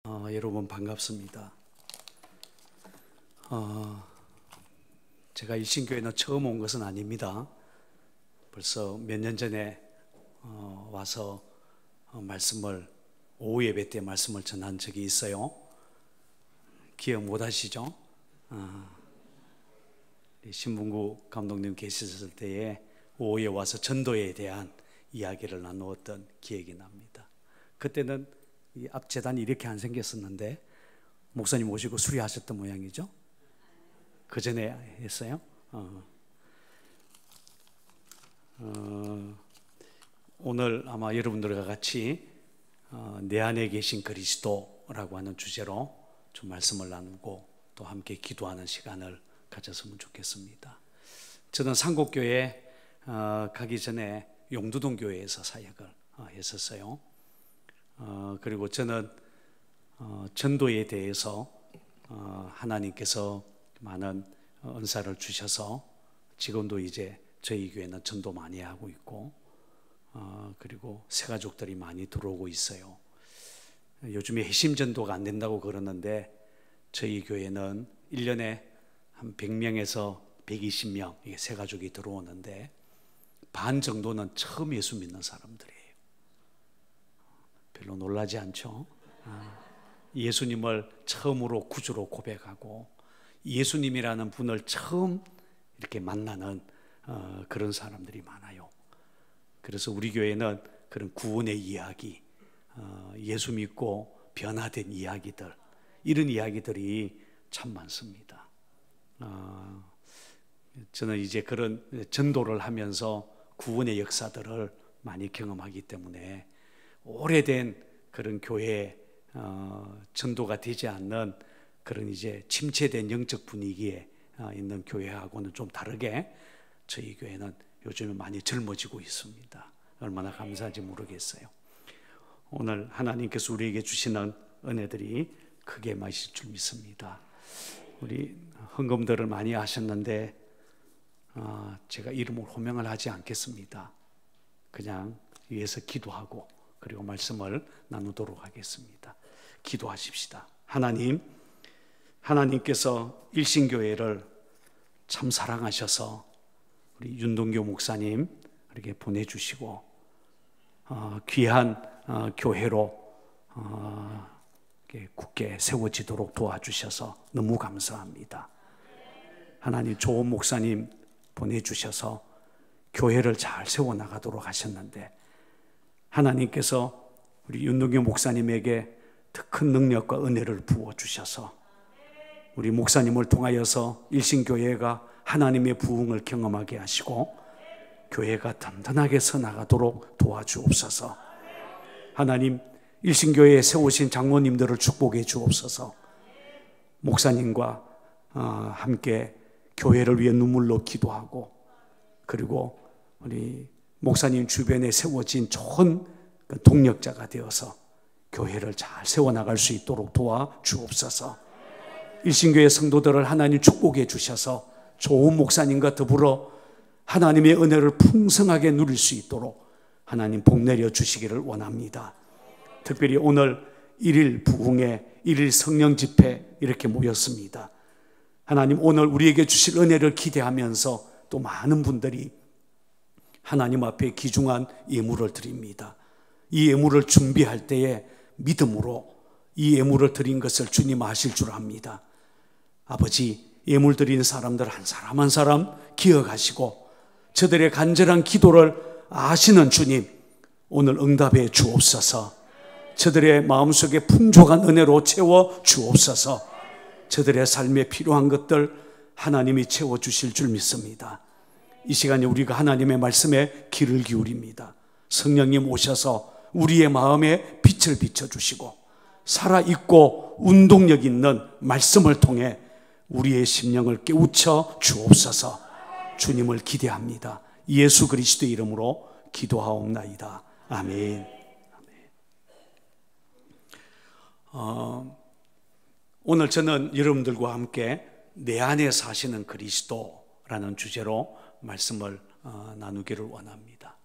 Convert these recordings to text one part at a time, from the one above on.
여러분 반갑습니다. 제가 일신교회는 처음 온 것은 아닙니다. 벌써 몇 년 전에 와서 오후 예배 때 말씀을 전한 적이 있어요. 기억 못 하시죠? 신문구 감독님 계셨을 때에 오후에 와서 전도에 대한 이야기를 나누었던 기억이 납니다. 그때는 이 앞재단이 이렇게 안 생겼었는데 목사님 오시고 수리하셨던 모양이죠. 그 전에 했어요. 오늘 아마 여러분들과 같이 내 안에 계신 그리스도라고 하는 주제로 좀 말씀을 나누고 또 함께 기도하는 시간을 가졌으면 좋겠습니다. 저는 상곡교회 가기 전에 용두동 교회에서 사역을 했었어요. 그리고 저는 전도에 대해서 하나님께서 많은 은사를 주셔서 지금도 이제 저희 교회는 전도 많이 하고 있고 그리고 새가족들이 많이 들어오고 있어요. 요즘에 회심 전도가 안 된다고 그러는데 저희 교회는 1년에 한 100명에서 120명 새가족이 들어오는데 반 정도는 처음 예수 믿는 사람들이에요. 별로 놀라지 않죠? 예수님을 처음으로 구주로 고백하고 예수님이라는 분을 처음 이렇게 만나는 그런 사람들이 많아요. 그래서 우리 교회는 그런 구원의 이야기, 예수 믿고 변화된 이야기들, 이런 이야기들이 참 많습니다. 저는 이제 그런 전도를 하면서 구원의 역사들을 많이 경험하기 때문에 오래된 그런 교회 전도가 되지 않는 그런 이제 침체된 영적 분위기에 있는 교회하고는 좀 다르게 저희 교회는 요즘에 많이 젊어지고 있습니다. 얼마나 감사한지 모르겠어요. 오늘 하나님께서 우리에게 주시는 은혜들이 크게 마실 줄 믿습니다. 우리 헌금들을 많이 하셨는데 제가 이름을 호명을 하지 않겠습니다. 그냥 위에서 기도하고 그리고 말씀을 나누도록 하겠습니다. 기도하십시다. 하나님께서 일신교회를 참 사랑하셔서 우리 윤동교 목사님 이렇게 보내주시고 귀한 교회로 굳게 세워지도록 도와주셔서 너무 감사합니다. 하나님 좋은 목사님 보내주셔서 교회를 잘 세워나가도록 하셨는데 하나님께서 우리 윤동교 목사님에게 더 큰 능력과 은혜를 부어주셔서 우리 목사님을 통하여서 일신교회가 하나님의 부흥을 경험하게 하시고 교회가 든든하게 서나가도록 도와주옵소서. 하나님 일신교회에 세우신 장로님들을 축복해 주옵소서. 목사님과 함께 교회를 위해 눈물로 기도하고 그리고 우리 목사님 주변에 세워진 좋은 동력자가 되어서 교회를 잘 세워나갈 수 있도록 도와주옵소서. 일신교회 성도들을 하나님 축복해 주셔서 좋은 목사님과 더불어 하나님의 은혜를 풍성하게 누릴 수 있도록 하나님 복 내려 주시기를 원합니다. 특별히 오늘 1일 부흥회, 1일 성령 집회 이렇게 모였습니다. 하나님 오늘 우리에게 주실 은혜를 기대하면서 또 많은 분들이 하나님 앞에 귀중한 예물을 드립니다. 이 예물을 준비할 때에 믿음으로 이 예물을 드린 것을 주님 아실 줄 압니다. 아버지, 예물 드린 사람들 한 사람 한 사람 기억하시고 저들의 간절한 기도를 아시는 주님, 오늘 응답해 주옵소서. 저들의 마음속에 풍족한 은혜로 채워 주옵소서. 저들의 삶에 필요한 것들 하나님이 채워주실 줄 믿습니다. 이 시간에 우리가 하나님의 말씀에 귀를 기울입니다. 성령님 오셔서 우리의 마음에 빛을 비춰주시고 살아있고 운동력 있는 말씀을 통해 우리의 심령을 깨우쳐 주옵소서. 주님을 기대합니다. 예수 그리스도의 이름으로 기도하옵나이다. 아멘. 오늘 저는 여러분들과 함께 내 안에 사시는 그리스도라는 주제로 말씀을 나누기를 원합니다.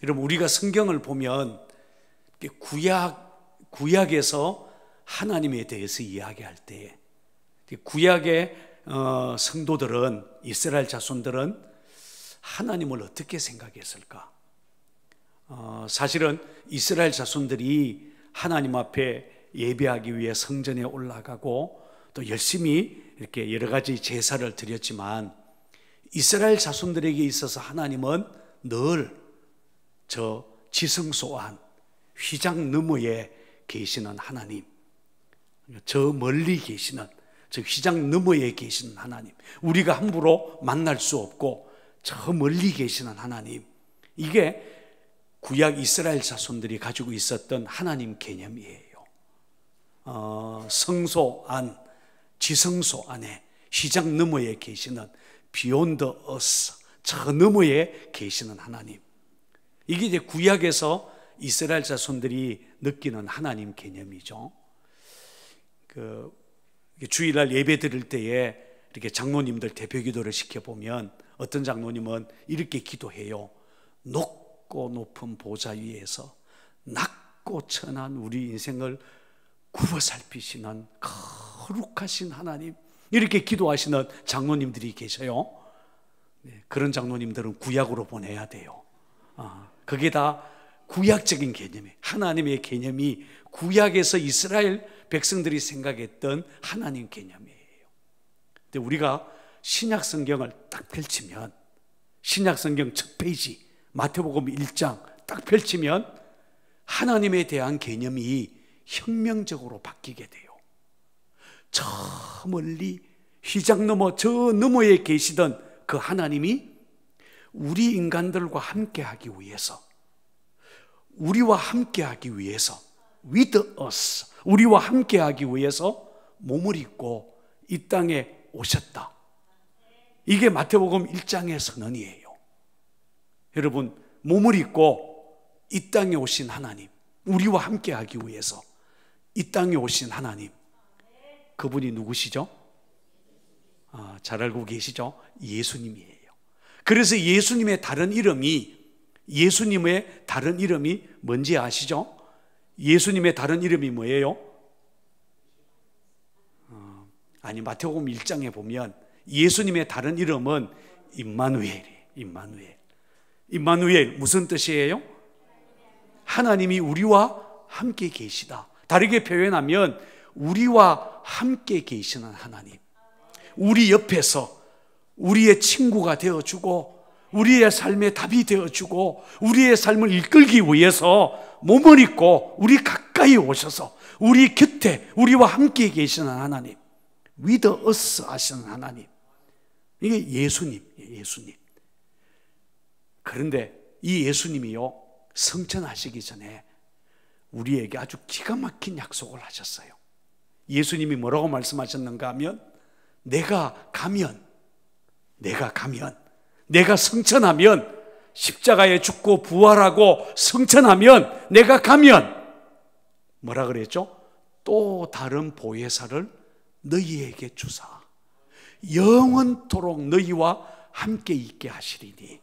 여러분 우리가 성경을 보면 구약에서 하나님에 대해서 이야기할 때 구약의 성도들은, 이스라엘 자손들은 하나님을 어떻게 생각했을까? 사실은 이스라엘 자손들이 하나님 앞에 예배하기 위해 성전에 올라가고 또 열심히 이렇게 여러 가지 제사를 드렸지만, 이스라엘 자손들에게 있어서 하나님은 늘 저 지성소 안, 휘장 너머에 계시는 하나님, 저 멀리 계시는, 저 휘장 너머에 계시는 하나님, 우리가 함부로 만날 수 없고 저 멀리 계시는 하나님, 이게 구약 이스라엘 자손들이 가지고 있었던 하나님 개념이에요. 성소 안, 지성소 안에 휘장 너머에 계시는 Beyond us, 저 너머에 계시는 하나님, 이게 이제 구약에서 이스라엘 자손들이 느끼는 하나님 개념이죠. 주일날 예배 드릴 때에 이렇게 장로님들 대표 기도를 시켜보면 어떤 장로님은 이렇게 기도해요. 높고 높은 보좌 위에서 낮고 천한 우리 인생을 굽어 살피시는 거룩하신 하나님, 이렇게 기도하시는 장로님들이 계셔요. 그런 장로님들은 구약으로 보내야 돼요. 그게 다 구약적인 개념이에요. 하나님의 개념이 구약에서 이스라엘 백성들이 생각했던 하나님 개념이에요. 근데 우리가 신약 성경을 딱 펼치면, 신약 성경 첫 페이지 마태복음 1장 딱 펼치면 하나님에 대한 개념이 혁명적으로 바뀌게 돼요. 저 멀리 휘장 너머, 저 너머에 계시던 그 하나님이 우리 인간들과 함께하기 위해서, 우리와 함께하기 위해서, with us, 우리와 함께하기 위해서 몸을 입고 이 땅에 오셨다. 이게 마태복음 1장의 선언이에요. 여러분, 몸을 입고 이 땅에 오신 하나님, 우리와 함께하기 위해서 이 땅에 오신 하나님, 그분이 누구시죠? 잘 알고 계시죠? 예수님이에요. 그래서 예수님의 다른 이름이 뭔지 아시죠? 예수님의 다른 이름이 뭐예요? 마태복음 1장에 보면 예수님의 다른 이름은 임마누엘이에요. 임마누엘 무슨 뜻이에요? 하나님이 우리와 함께 계시다. 다르게 표현하면 우리와 함께 계시는 하나님, 우리 옆에서 우리의 친구가 되어주고 우리의 삶의 답이 되어주고 우리의 삶을 이끌기 위해서 몸을 입고 우리 가까이 오셔서 우리 곁에 우리와 함께 계시는 하나님, with us 하시는 하나님, 이게 예수님이에요. 예수님. 그런데 이 예수님이요, 성천하시기 전에 우리에게 아주 기가 막힌 약속을 하셨어요. 예수님이 뭐라고 말씀하셨는가 하면, 내가 성천하면, 십자가에 죽고 부활하고 성천하면, 내가 가면 뭐라 그랬죠? 또 다른 보혜사를 너희에게 주사 영원토록 너희와 함께 있게 하시리니,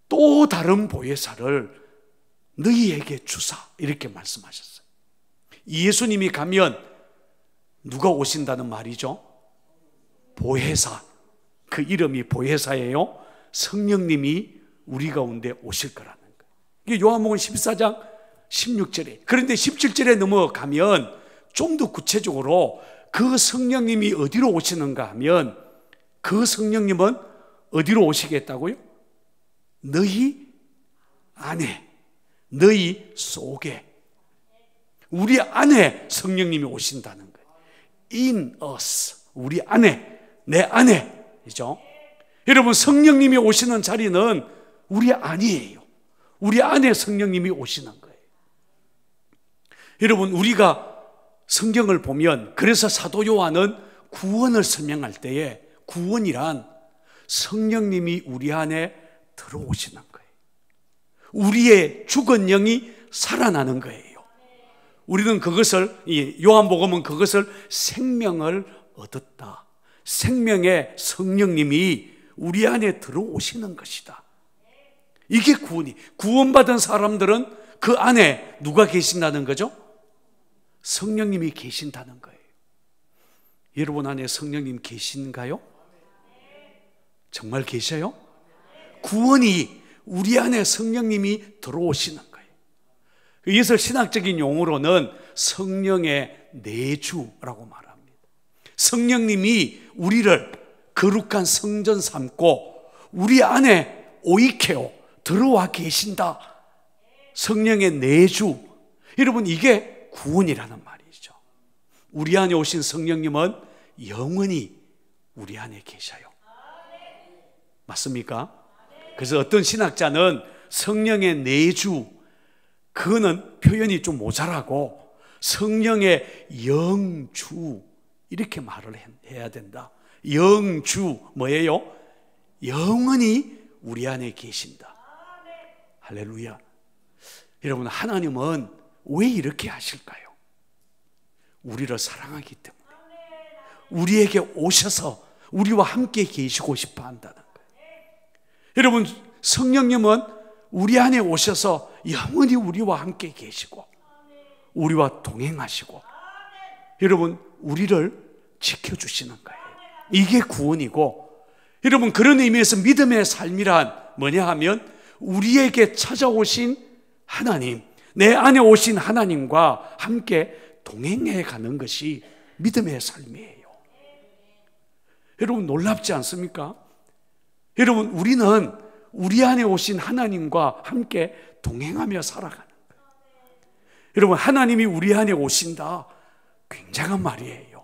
또 다른 보혜사를 너희에게 주사, 이렇게 말씀하셨어요. 예수님이 가면 누가 오신다는 말이죠? 보혜사. 그 이름이 보혜사예요. 성령님이 우리 가운데 오실 거라는 거예요. 이게 요한복음 14장 16절에. 그런데 17절에 넘어가면 좀 더 구체적으로 그 성령님이 어디로 오시는가 하면, 그 성령님은 어디로 오시겠다고요? 너희 안에, 너희 속에, 우리 안에 성령님이 오신다는 거예요. In us, 우리 안에, 내 안에, 이죠? 여러분, 성령님이 오시는 자리는 우리 안이에요. 우리 안에 성령님이 오시는 거예요. 여러분, 우리가 성경을 보면, 그래서 사도 요한은 구원을 설명할 때에 구원이란 성령님이 우리 안에 들어오시는 거예요. 우리의 죽은 영이 살아나는 거예요. 우리는 그것을, 요한복음은 그것을 생명을 얻었다, 생명의 성령님이 우리 안에 들어오시는 것이다. 이게 구원이. 구원받은 사람들은 그 안에 누가 계신다는 거죠? 성령님이 계신다는 거예요. 여러분 안에 성령님 계신가요? 정말 계셔요? 구원이 우리 안에 성령님이 들어오시는 거예요. 이것을 신학적인 용어로는 성령의 내주라고 말합니다. 성령님이 우리를 거룩한 성전 삼고 우리 안에 오이케오 들어와 계신다. 성령의 내주. 여러분, 이게 구원이라는 말이죠. 우리 안에 오신 성령님은 영원히 우리 안에 계셔요. 맞습니까? 그래서 어떤 신학자는 성령의 내주, 그거는 표현이 좀 모자라고 성령의 영주 이렇게 말을 해야 된다. 영주 뭐예요? 영원히 우리 안에 계신다. 할렐루야. 여러분, 하나님은 왜 이렇게 하실까요? 우리를 사랑하기 때문에 우리에게 오셔서 우리와 함께 계시고 싶어 한다는 거예요. 여러분, 성령님은 우리 안에 오셔서 영원히 우리와 함께 계시고 우리와 동행하시고 여러분, 우리를 지켜주시는 거예요. 이게 구원이고, 여러분, 그런 의미에서 믿음의 삶이란 뭐냐 하면 우리에게 찾아오신 하나님, 내 안에 오신 하나님과 함께 동행해 가는 것이 믿음의 삶이에요. 여러분, 놀랍지 않습니까? 여러분, 우리는 우리 안에 오신 하나님과 함께 동행하며 살아가는 거예요. 여러분, 하나님이 우리 안에 오신다, 굉장한 말이에요.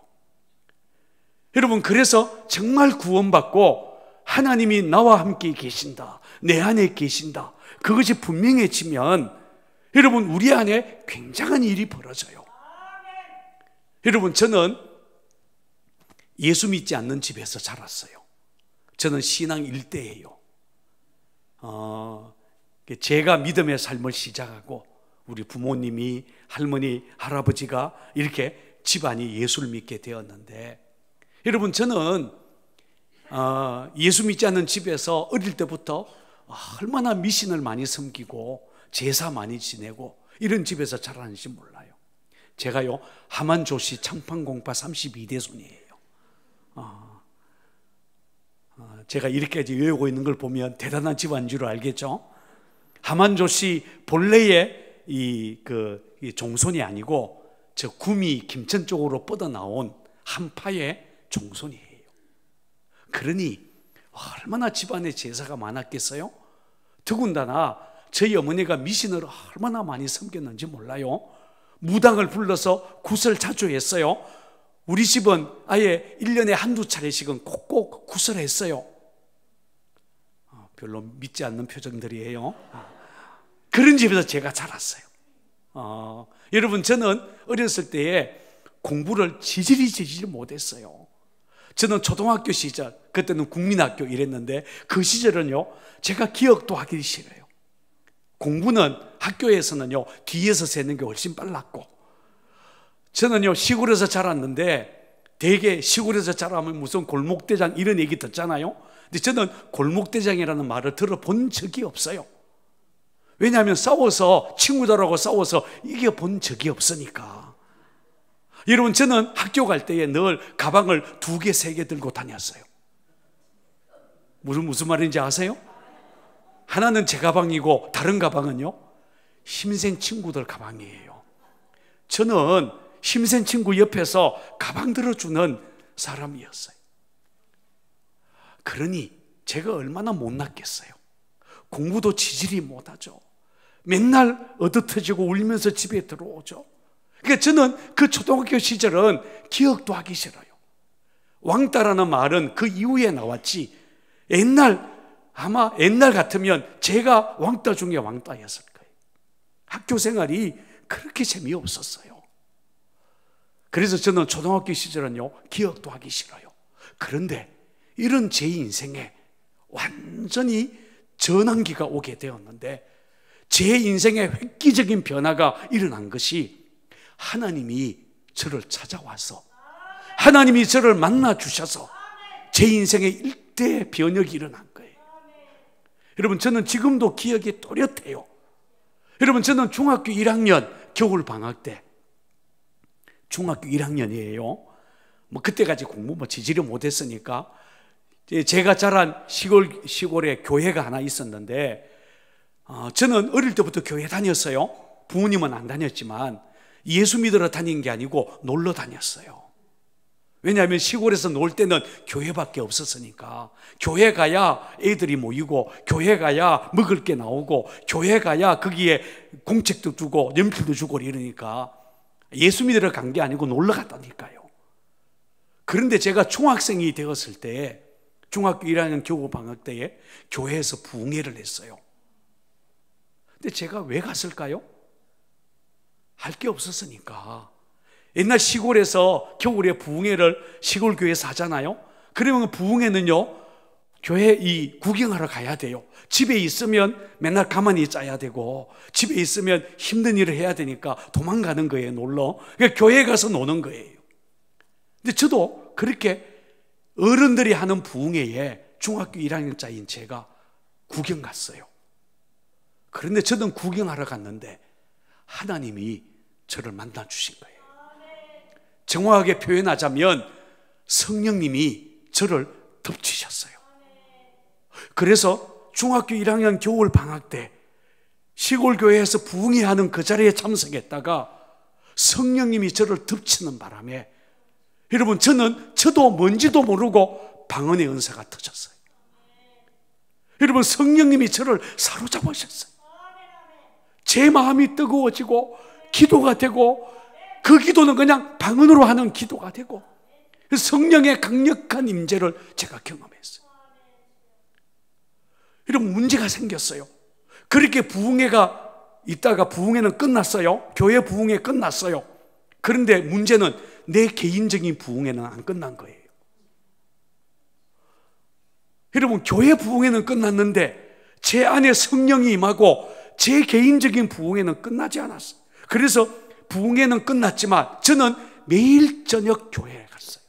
여러분, 그래서 정말 구원받고 하나님이 나와 함께 계신다, 내 안에 계신다, 그것이 분명해지면 여러분, 우리 안에 굉장한 일이 벌어져요. 여러분, 저는 예수 믿지 않는 집에서 자랐어요. 저는 신앙 일대예요. 제가 믿음의 삶을 시작하고 우리 부모님이, 할머니, 할아버지가 이렇게 집안이 예수를 믿게 되었는데, 여러분, 저는 예수 믿지 않는 집에서 어릴 때부터 얼마나 미신을 많이 섬기고 제사 많이 지내고 이런 집에서 자라는지 몰라요. 제가요, 하만조씨 창판공파 32대 손이에요. 제가 이렇게까지 외우고 있는 걸 보면 대단한 집안인 줄 알겠죠? 하만조씨 본래의 이 종손이 아니고 저 구미 김천 쪽으로 뻗어나온 한파의 종손이에요. 그러니 얼마나 집안에 제사가 많았겠어요? 더군다나 저희 어머니가 미신을 얼마나 많이 섬겼는지 몰라요. 무당을 불러서 굿을 자주 했어요. 우리 집은 아예 1년에 한두 차례씩은 꼭꼭 굿을 했어요. 별로 믿지 않는 표정들이에요. 그런 집에서 제가 자랐어요. 여러분, 저는 어렸을 때에 공부를 지질이 못했어요. 저는 초등학교 시절, 그때는 국민학교 이랬는데 그 시절은요, 제가 기억도 하기 싫어요. 공부는 학교에서는요, 뒤에서 세는 게 훨씬 빨랐고, 저는요, 시골에서 자랐는데 되게 시골에서 자라면 무슨 골목대장 이런 얘기 듣잖아요. 근데 저는 골목대장이라는 말을 들어본 적이 없어요. 왜냐하면 싸워서, 친구들하고 싸워서 이겨본 적이 없으니까. 여러분, 저는 학교 갈 때에 늘 가방을 2개, 3개 들고 다녔어요. 무슨 말인지 아세요? 하나는 제 가방이고 다른 가방은요, 힘센 친구들 가방이에요. 저는 힘센 친구 옆에서 가방 들어주는 사람이었어요. 그러니 제가 얼마나 못났겠어요. 공부도 지질이 못하죠. 맨날 얻어터지고 울면서 집에 들어오죠. 그러니까 저는 그 초등학교 시절은 기억도 하기 싫어요. 왕따라는 말은 그 이후에 나왔지, 아마 옛날 같으면 제가 왕따 중에 왕따였을 거예요. 학교 생활이 그렇게 재미없었어요. 그래서 저는 초등학교 시절은요, 기억도 하기 싫어요. 그런데 이런 제 인생에 완전히 전환기가 오게 되었는데, 제 인생에 획기적인 변화가 일어난 것이 하나님이 저를 찾아와서, 하나님이 저를 만나 주셔서 제 인생에 일대 변혁이 일어난 거예요. 여러분, 저는 지금도 기억이 또렷해요. 여러분, 저는 중학교 1학년 겨울 방학 때 중학교 1학년이에요. 뭐 그때까지 공부 뭐 지지를 못했으니까 제가 자란 시골에 교회가 하나 있었는데, 저는 어릴 때부터 교회 다녔어요. 부모님은 안 다녔지만 예수 믿으러 다닌 게 아니고 놀러 다녔어요. 왜냐하면 시골에서 놀 때는 교회밖에 없었으니까. 교회 가야 애들이 모이고, 교회 가야 먹을 게 나오고, 교회 가야 거기에 공책도 주고 연필도 주고 이러니까 예수 믿으러 간 게 아니고 놀러 갔다니까요. 그런데 제가 중학생이 되었을 때, 중학교 1학년 겨우 방학 때에 교회에서 부흥회를 했어요. 근데 제가 왜 갔을까요? 할 게 없었으니까. 옛날 시골에서 겨울에 부흥회를 시골 교회에서 하잖아요. 그러면 부흥회는요, 교회 구경하러 가야 돼요. 집에 있으면 맨날 가만히 있어야 되고, 집에 있으면 힘든 일을 해야 되니까 도망가는 거예요, 놀러. 그러니까 교회 가서 노는 거예요. 근데 저도 그렇게 어른들이 하는 부흥회에 중학교 1학년짜리인 제가 구경 갔어요. 그런데 저는 구경하러 갔는데 하나님이 저를 만나 주신 거예요. 정확하게 표현하자면 성령님이 저를 덮치셨어요. 그래서 중학교 1학년 겨울 방학 때 시골 교회에서 부흥회 하는 그 자리에 참석했다가 성령님이 저를 덮치는 바람에, 여러분, 저도 뭔지도 모르고 방언의 은사가 터졌어요. 여러분, 성령님이 저를 사로잡으셨어요. 제 마음이 뜨거워지고 기도가 되고, 그 기도는 그냥 방언으로 하는 기도가 되고, 성령의 강력한 임재를 제가 경험했어요. 여러분, 문제가 생겼어요. 그렇게 부흥회가 있다가 부흥회는 끝났어요. 교회 부흥회 끝났어요. 그런데 문제는 내 개인적인 부흥회는 안 끝난 거예요. 여러분, 교회 부흥회는 끝났는데 제 안에 성령이 임하고 제 개인적인 부흥회는 끝나지 않았어요. 그래서 부흥회는 끝났지만 저는 매일 저녁 교회에 갔어요.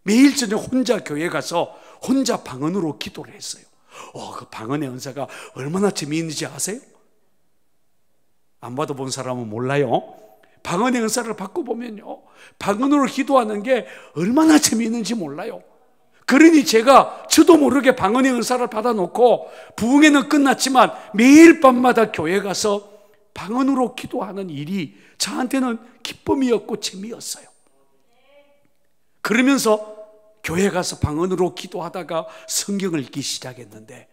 매일 저녁 혼자 교회에 가서 혼자 방언으로 기도를 했어요. 그 방언의 은사가 얼마나 재미있는지 아세요? 안 받아본 사람은 몰라요. 방언의 은사를 받고 보면요, 방언으로 기도하는 게 얼마나 재미있는지 몰라요. 그러니 저도 모르게 방언의 은사를 받아놓고 부흥회는 끝났지만 매일 밤마다 교회 가서 방언으로 기도하는 일이 저한테는 기쁨이었고 재미였어요. 그러면서 교회 가서 방언으로 기도하다가 성경을 읽기 시작했는데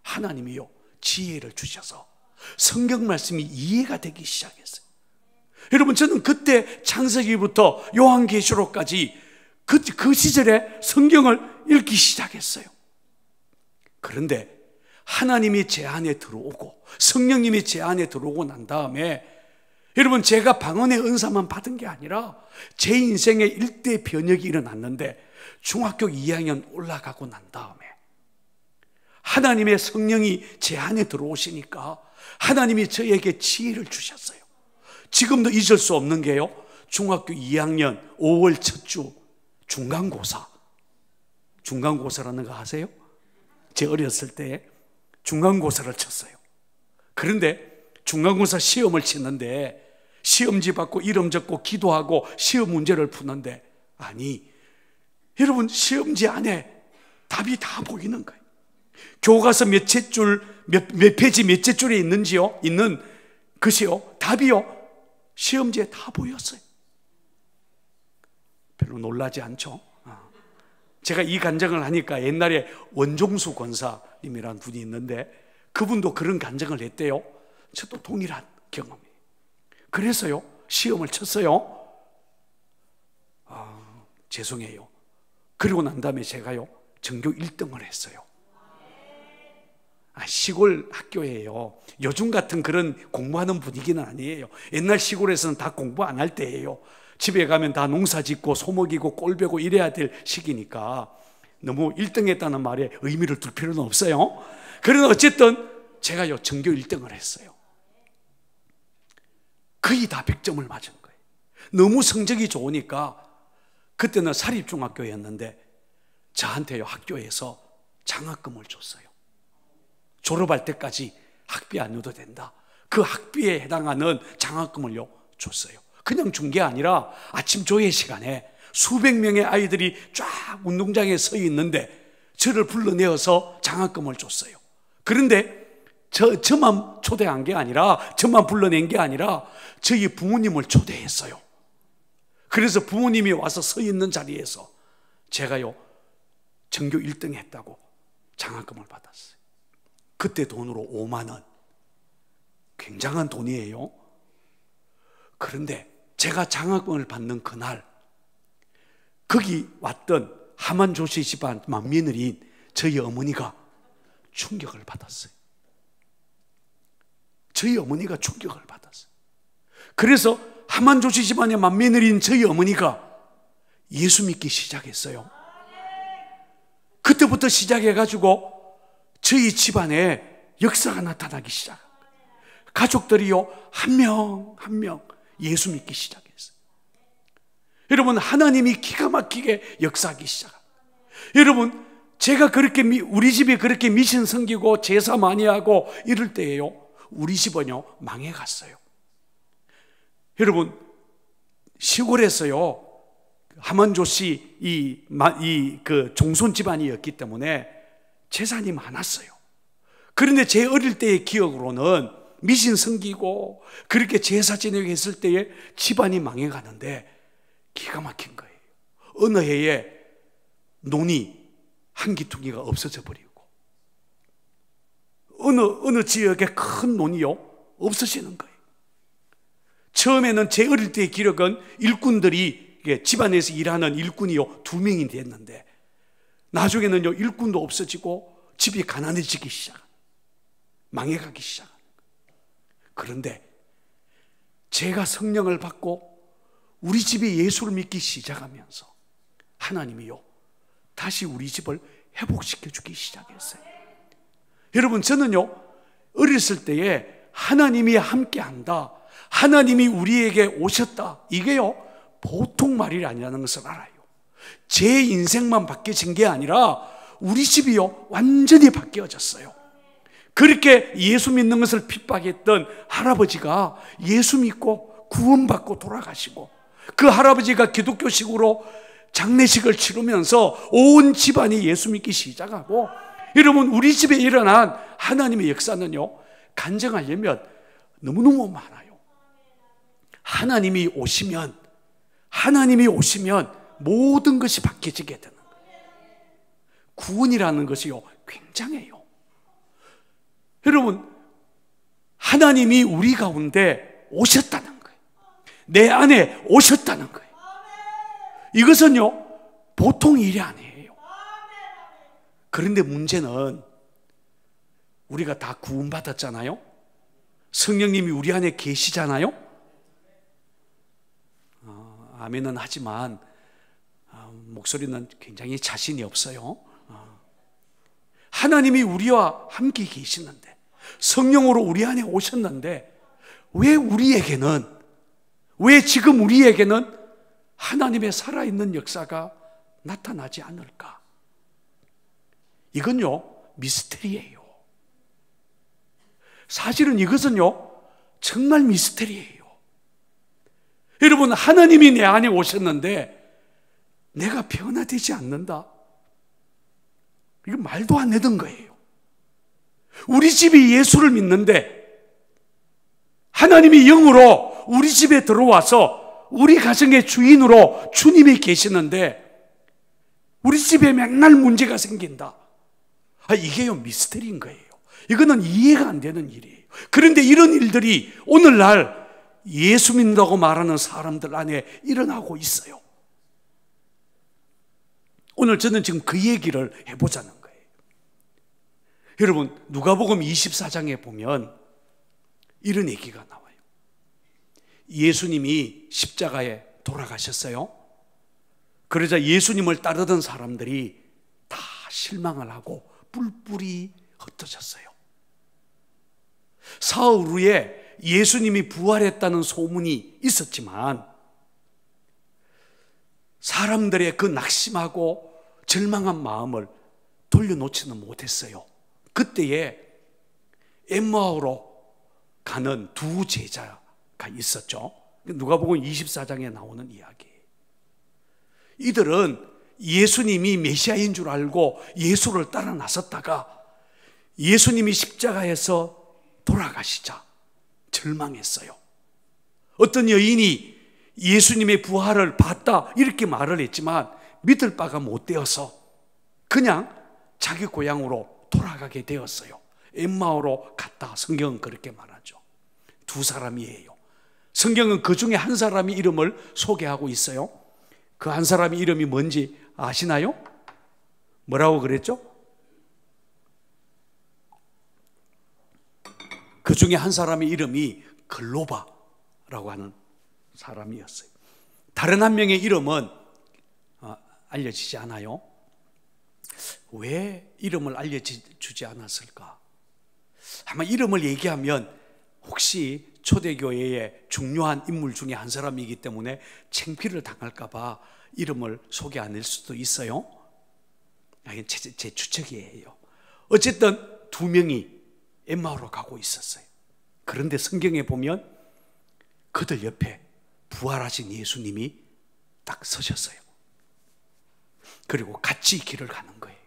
하나님이요, 지혜를 주셔서 성경 말씀이 이해가 되기 시작했어요. 여러분, 저는 그때 창세기부터 요한계시록까지 그 시절에 성경을 읽기 시작했어요. 그런데 하나님이 제 안에 들어오고 성령님이 제 안에 들어오고 난 다음에, 여러분, 제가 방언의 은사만 받은 게 아니라 제 인생에 일대 변혁이 일어났는데, 중학교 2학년 올라가고 난 다음에 하나님의 성령이 제 안에 들어오시니까 하나님이 저에게 지혜를 주셨어요. 지금도 잊을 수 없는 게요, 중학교 2학년 5월 첫 주 중간고사라는 거 아세요? 제 어렸을 때 중간고사를 쳤어요. 그런데 중간고사 시험을 치는데 시험지 받고 이름 적고 기도하고 시험 문제를 푸는데, 아니, 여러분, 시험지 안에 답이 다 보이는 거예요. 교과서 몇째 줄, 몇 페이지 몇째 줄에 있는 것이요, 답이요, 시험지에 다 보였어요. 별로 놀라지 않죠? 제가 이 간증을 하니까 옛날에 원종수 권사님이라는 분이 있는데 그분도 그런 간증을 했대요. 저도 동일한 경험이에요. 그래서요, 시험을 쳤어요. 죄송해요. 그리고 난 다음에 제가요, 전교 1등을 했어요. 시골 학교예요. 요즘 같은 그런 공부하는 분위기는 아니에요. 옛날 시골에서는 다 공부 안 할 때예요. 집에 가면 다 농사 짓고 소먹이고 꼴 베고 이래야 될 시기니까 너무 1등 했다는 말에 의미를 둘 필요는 없어요. 그러나 어쨌든 제가요, 전교 1등을 했어요. 거의 다 100점을 맞은 거예요. 너무 성적이 좋으니까, 그때는 사립중학교였는데 저한테요, 학교에서 장학금을 줬어요. 졸업할 때까지 학비 안 내도 된다. 그 학비에 해당하는 장학금을요 줬어요. 그냥 준 게 아니라 아침 조회 시간에 수백 명의 아이들이 쫙 운동장에 서 있는데 저를 불러내어서 장학금을 줬어요. 그런데 저만 초대한 게 아니라, 저만 불러낸 게 아니라 저희 부모님을 초대했어요. 그래서 부모님이 와서 서 있는 자리에서 제가요 전교 1등 했다고 장학금을 받았어요. 그때 돈으로 5만 원. 굉장한 돈이에요. 그런데 제가 장학금을 받는 그날 거기 왔던 하만조씨 집안 맏며느리인 저희 어머니가 충격을 받았어요. 저희 어머니가 충격을 받았어요. 그래서 하만조씨 집안의 맏며느리인 저희 어머니가 예수 믿기 시작했어요. 그때부터 시작해가지고 저희 집안에 역사가 나타나기 시작합니다. 가족들이요 한 명 한 명 예수 믿기 시작했어요. 여러분, 하나님이 기가 막히게 역사하기 시작합니다. 여러분, 제가 그렇게 우리 집이 그렇게 미신 섬기고 제사 많이 하고 이럴 때에요 우리 집은요 망해갔어요. 여러분, 시골에서요 하만조씨 그 종손 집안이었기 때문에 재산이 많았어요. 그런데 제 어릴 때의 기억으로는 미신 섬기고 그렇게 제사 지내고 했을 때에 집안이 망해가는데 기가 막힌 거예요. 어느 해에 논이 한 기퉁이가 없어져 버리고 어느 지역에 큰 논이요 없어지는 거예요. 처음에는 제 어릴 때의 기록은 일꾼들이 집안에서 일하는 일꾼이요 2명이 됐는데 나중에는요 일꾼도 없어지고 집이 가난해지기 시작합니다. 망해가기 시작합니다. 그런데 제가 성령을 받고 우리 집에 예수를 믿기 시작하면서 하나님이요 다시 우리 집을 회복시켜 주기 시작했어요. 여러분, 저는요 어렸을 때에 하나님이 함께한다, 하나님이 우리에게 오셨다, 이게요 보통 말이 아니라는 것을 알아요. 제 인생만 바뀌어진 게 아니라 우리 집이요 완전히 바뀌어졌어요. 그렇게 예수 믿는 것을 핍박했던 할아버지가 예수 믿고 구원받고 돌아가시고, 그 할아버지가 기독교식으로 장례식을 치르면서 온 집안이 예수 믿기 시작하고, 여러분, 우리 집에 일어난 하나님의 역사는요 간증하려면 너무너무 많아요. 하나님이 오시면 모든 것이 바뀌어지게 되는 거예요. 구원이라는 것이요 굉장해요. 여러분, 하나님이 우리 가운데 오셨다는 거예요. 내 안에 오셨다는 거예요. 이것은요 보통 일이 아니에요. 그런데 문제는 우리가 다 구원받았잖아요. 성령님이 우리 안에 계시잖아요. 아멘은 하지만 목소리는 굉장히 자신이 없어요. 하나님이 우리와 함께 계시는데, 성령으로 우리 안에 오셨는데 왜 지금 우리에게는 하나님의 살아있는 역사가 나타나지 않을까? 이건요 미스터리예요. 사실은 이것은요 정말 미스터리예요. 여러분, 하나님이 내 안에 오셨는데 내가 변화되지 않는다? 이건 말도 안 되는 거예요. 우리 집이 예수를 믿는데 하나님이 영으로 우리 집에 들어와서 우리 가정의 주인으로 주님이 계시는데 우리 집에 맨날 문제가 생긴다. 이게요 미스터리인 거예요. 이거는 이해가 안 되는 일이에요. 그런데 이런 일들이 오늘날 예수 믿는다고 말하는 사람들 안에 일어나고 있어요. 오늘 저는 지금 그 얘기를 해보자는 거예요. 여러분, 누가복음 24장에 보면 이런 얘기가 나와요. 예수님이 십자가에 돌아가셨어요. 그러자 예수님을 따르던 사람들이 다 실망을 하고 뿔뿔이 흩어졌어요. 사흘 후에 예수님이 부활했다는 소문이 있었지만 사람들의 그 낙심하고 절망한 마음을 돌려놓지는 못했어요. 그때에 엠마오로 가는 두 제자가 있었죠. 누가복음 24장에 나오는 이야기예요. 이들은 예수님이 메시아인 줄 알고 예수를 따라 나섰다가 예수님이 십자가에서 돌아가시자 절망했어요. 어떤 여인이 예수님의 부활을 봤다 이렇게 말을 했지만 믿을 바가 못 되어서 그냥 자기 고향으로 돌아가게 되었어요. 엠마오로 갔다. 성경은 그렇게 말하죠. 두 사람이에요. 성경은 그 중에 한 사람의 이름을 소개하고 있어요. 그 한 사람의 이름이 뭔지 아시나요? 뭐라고 그랬죠? 그 중에 한 사람의 이름이 글로바라고 하는 사람이었어요. 다른 한 명의 이름은 알려지지 않아요. 왜 이름을 알려주지 않았을까? 아마 이름을 얘기하면 혹시 초대교회의 중요한 인물 중에 한 사람이기 때문에 창피를 당할까 봐 이름을 소개 안 할 수도 있어요. 제 추측이에요. 어쨌든 두 명이 엠마오로 가고 있었어요. 그런데 성경에 보면 그들 옆에 부활하신 예수님이 딱 서셨어요. 그리고 같이 길을 가는 거예요.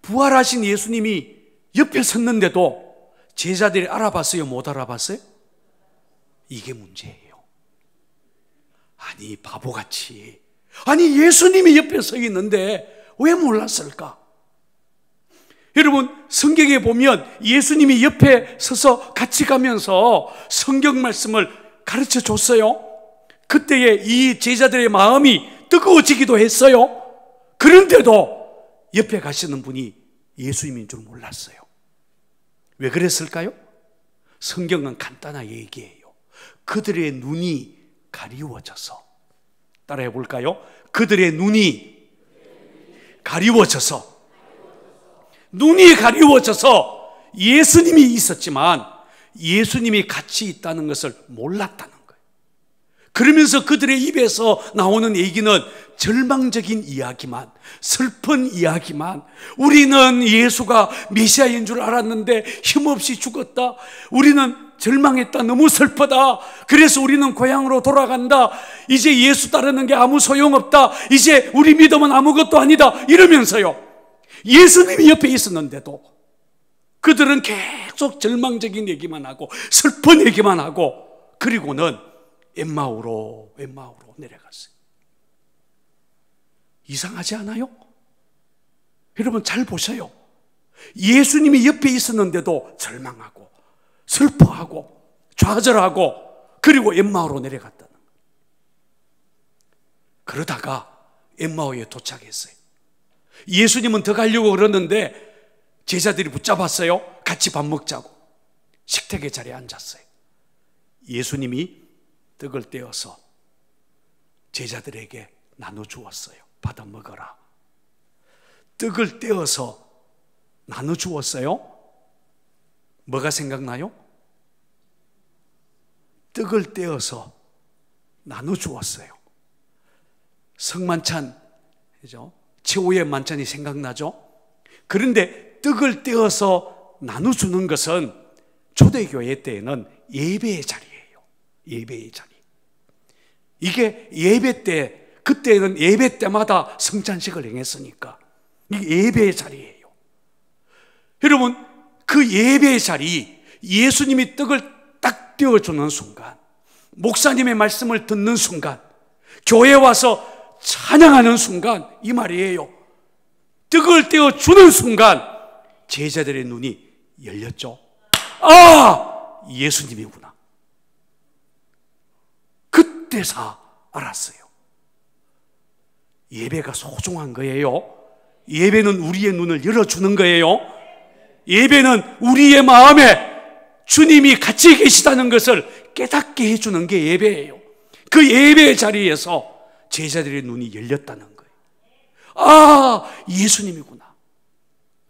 부활하신 예수님이 옆에 섰는데도 제자들이 알아봤어요? 못 알아봤어요? 이게 문제예요. 아니 바보같이, 아니 예수님이 옆에 서 있는데 왜 몰랐을까? 여러분 성경에 보면 예수님이 옆에 서서 같이 가면서 성경 말씀을 가르쳐 줬어요. 그때에 이 제자들의 마음이 뜨거워지기도 했어요. 그런데도 옆에 가시는 분이 예수님인 줄 몰랐어요. 왜 그랬을까요? 성경은 간단하게 얘기해요. 그들의 눈이 가리워져서, 따라해 볼까요? 그들의 눈이 가리워져서, 눈이 가리워져서 예수님이 있었지만 예수님이 같이 있다는 것을 몰랐다는 거예요. 그러면서 그들의 입에서 나오는 얘기는 절망적인 이야기만, 슬픈 이야기만, 우리는 예수가 메시아인 줄 알았는데 힘없이 죽었다, 우리는 절망했다, 너무 슬프다, 그래서 우리는 고향으로 돌아간다, 이제 예수 따르는 게 아무 소용없다, 이제 우리 믿음은 아무것도 아니다, 이러면서요 예수님이 옆에 있었는데도 그들은 계속 절망적인 얘기만 하고 슬픈 얘기만 하고, 그리고는 엠마오로 내려갔어요. 이상하지 않아요? 여러분 잘 보세요. 예수님이 옆에 있었는데도 절망하고 슬퍼하고 좌절하고 그리고 엠마오로 내려갔다는 거예요. 그러다가 엠마오에 도착했어요. 예수님은 더 가려고 그러는데 제자들이 붙잡았어요. 같이 밥 먹자고 식탁의 자리에 앉았어요. 예수님이 떡을 떼어서 제자들에게 나눠주었어요. 받아 먹어라. 떡을 떼어서 나눠주었어요. 뭐가 생각나요? 떡을 떼어서 나눠주었어요. 성만찬, 그죠? 최후의 만찬이 생각나죠? 그런데 떡을 떼어서 나눠주는 것은 초대교회 때에는 예배의 자리예요. 예배의 자리. 이게 예배 때, 그때는 예배 때마다 성찬식을 행했으니까 이게 예배의 자리예요. 여러분 그 예배의 자리, 예수님이 떡을 딱 떼어주는 순간, 목사님의 말씀을 듣는 순간, 교회에 와서 찬양하는 순간, 이 말이에요. 떡을 떼어주는 순간 제자들의 눈이 열렸죠. 아, 예수님이구나. 그때서 알았어요. 예배가 소중한 거예요. 예배는 우리의 눈을 열어주는 거예요. 예배는 우리의 마음에 주님이 같이 계시다는 것을 깨닫게 해주는 게 예배예요. 그 예배의 자리에서 제자들의 눈이 열렸다는 거예요. 아, 예수님이구나.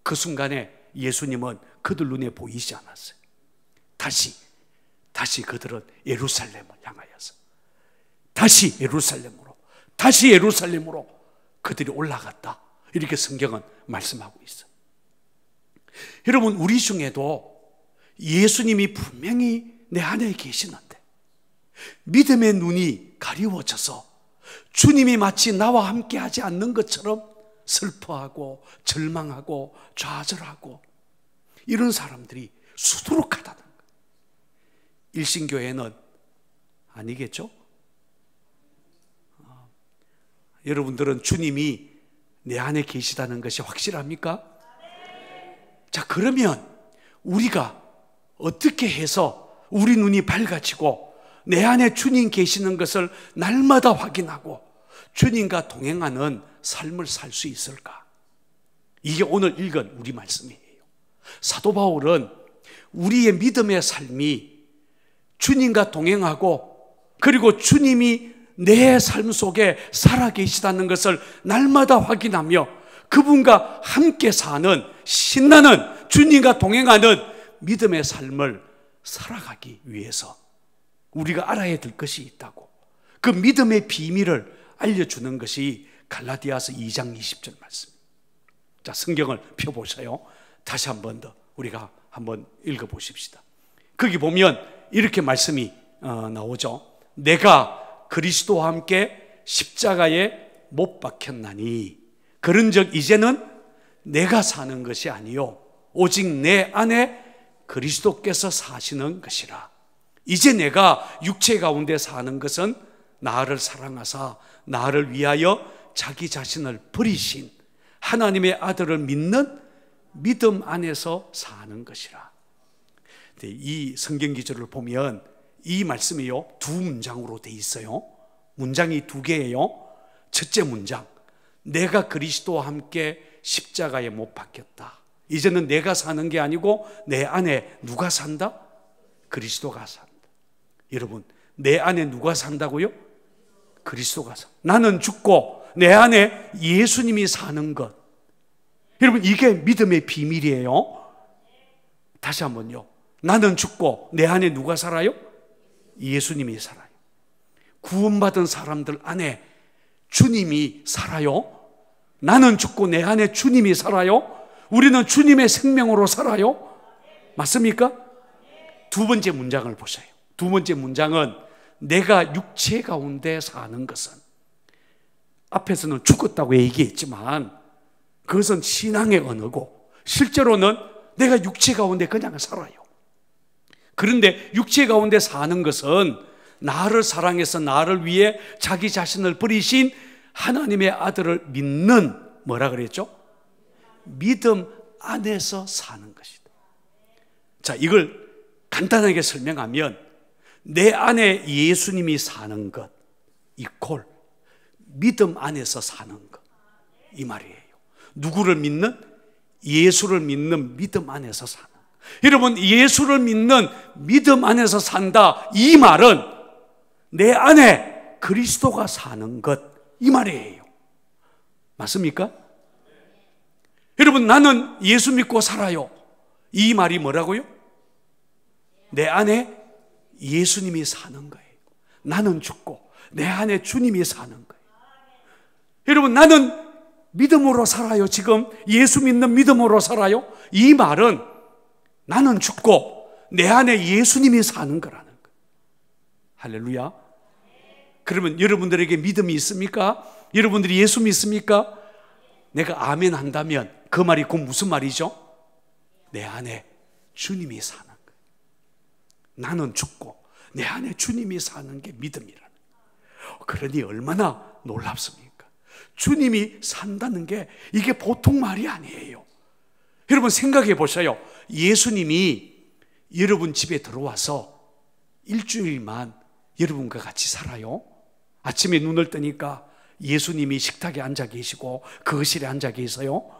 그 순간에 예수님은 그들 눈에 보이지 않았어요. 다시 그들은 예루살렘을 향하여서 다시 예루살렘으로 그들이 올라갔다. 이렇게 성경은 말씀하고 있어요. 여러분 우리 중에도 예수님이 분명히 내 안에 계시는데 믿음의 눈이 가리워져서 주님이 마치 나와 함께 하지 않는 것처럼 슬퍼하고 절망하고 좌절하고 이런 사람들이 수두룩하다는 거예요. 일신교회는 아니겠죠? 여러분들은 주님이 내 안에 계시다는 것이 확실합니까? 자, 그러면 우리가 어떻게 해서 우리 눈이 밝아지고 내 안에 주님 계시는 것을 날마다 확인하고 주님과 동행하는 삶을 살 수 있을까? 이게 오늘 읽은 우리 말씀이에요. 사도 바울은 우리의 믿음의 삶이 주님과 동행하고 그리고 주님이 내 삶 속에 살아계시다는 것을 날마다 확인하며 그분과 함께 사는 신나는 주님과 동행하는 믿음의 삶을 살아가기 위해서 우리가 알아야 될 것이 있다고, 그 믿음의 비밀을 알려주는 것이 갈라디아서 2장 20절 말씀. 자, 성경을 펴보세요. 다시 한 번 더 우리가 한번 읽어보십시다. 거기 보면 이렇게 말씀이 나오죠. 내가 그리스도와 함께 십자가에 못 박혔나니 그런즉 이제는 내가 사는 것이 아니요 오직 내 안에 그리스도께서 사시는 것이라. 이제 내가 육체 가운데 사는 것은 나를 사랑하사 나를 위하여 자기 자신을 버리신 하나님의 아들을 믿는 믿음 안에서 사는 것이라. 이 성경 기절을 보면 이 말씀이요 두 문장으로 돼 있어요. 문장이 두 개예요. 첫째 문장, 내가 그리스도와 함께 십자가에 못 박혔다. 이제는 내가 사는 게 아니고 내 안에 누가 산다? 그리스도가 산다. 여러분, 내 안에 누가 산다고요? 그리스도가 산다. 나는 죽고 내 안에 예수님이 사는 것. 여러분, 이게 믿음의 비밀이에요. 다시 한번요. 나는 죽고 내 안에 누가 살아요? 예수님이 살아요. 구원받은 사람들 안에 주님이 살아요. 나는 죽고 내 안에 주님이 살아요. 우리는 주님의 생명으로 살아요. 맞습니까? 두 번째 문장을 보세요. 두 번째 문장은 내가 육체 가운데 사는 것은, 앞에서는 죽었다고 얘기했지만 그것은 신앙의 언어고 실제로는 내가 육체 가운데 그냥 살아요. 그런데 육체 가운데 사는 것은 나를 사랑해서 나를 위해 자기 자신을 버리신 하나님의 아들을 믿는, 뭐라 그랬죠? 믿음 안에서 사는 것이다. 자, 이걸 간단하게 설명하면 내 안에 예수님이 사는 것 이퀄 믿음 안에서 사는 것, 이 말이에요. 누구를 믿는? 예수를 믿는 믿음 안에서 사는. 여러분, 예수를 믿는 믿음 안에서 산다, 이 말은 내 안에 그리스도가 사는 것, 이 말이에요. 맞습니까? 여러분, 나는 예수 믿고 살아요, 이 말이 뭐라고요? 내 안에 예수님이 사는 거예요. 나는 죽고 내 안에 주님이 사는 거예요. 여러분, 나는 믿음으로 살아요. 지금 예수 믿는 믿음으로 살아요. 이 말은 나는 죽고 내 안에 예수님이 사는 거라는 거예요. 할렐루야. 그러면 여러분들에게 믿음이 있습니까? 여러분들이 예수 믿습니까? 내가 아멘 한다면 그 말이 곧 무슨 말이죠? 내 안에 주님이 사는 거예요. 나는 죽고 내 안에 주님이 사는 게 믿음이라는 거예요. 그러니 얼마나 놀랍습니까? 주님이 산다는 게 이게 보통 말이 아니에요. 여러분, 생각해 보세요. 예수님이 여러분 집에 들어와서 일주일만 여러분과 같이 살아요. 아침에 눈을 뜨니까 예수님이 식탁에 앉아 계시고 거실에 앉아 계세요.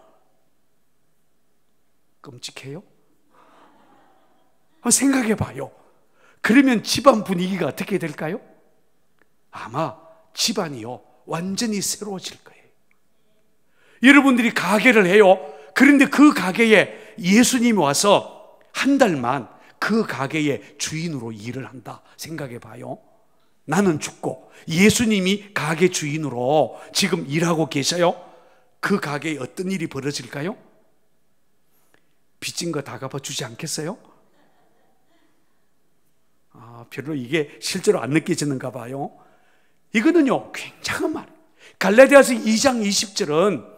끔찍해요? 생각해 봐요. 그러면 집안 분위기가 어떻게 될까요? 아마 집안이요 완전히 새로워질 거예요. 여러분들이 가게를 해요. 그런데 그 가게에 예수님이 와서 한 달만 그 가게의 주인으로 일을 한다 생각해 봐요. 나는 죽고 예수님이 가게 주인으로 지금 일하고 계셔요. 그 가게에 어떤 일이 벌어질까요? 빚진 거 다 갚아주지 않겠어요? 별로 이게 실제로 안 느껴지는가 봐요. 이거는요, 굉장한 말이에요. 갈라디아서 2장 20절은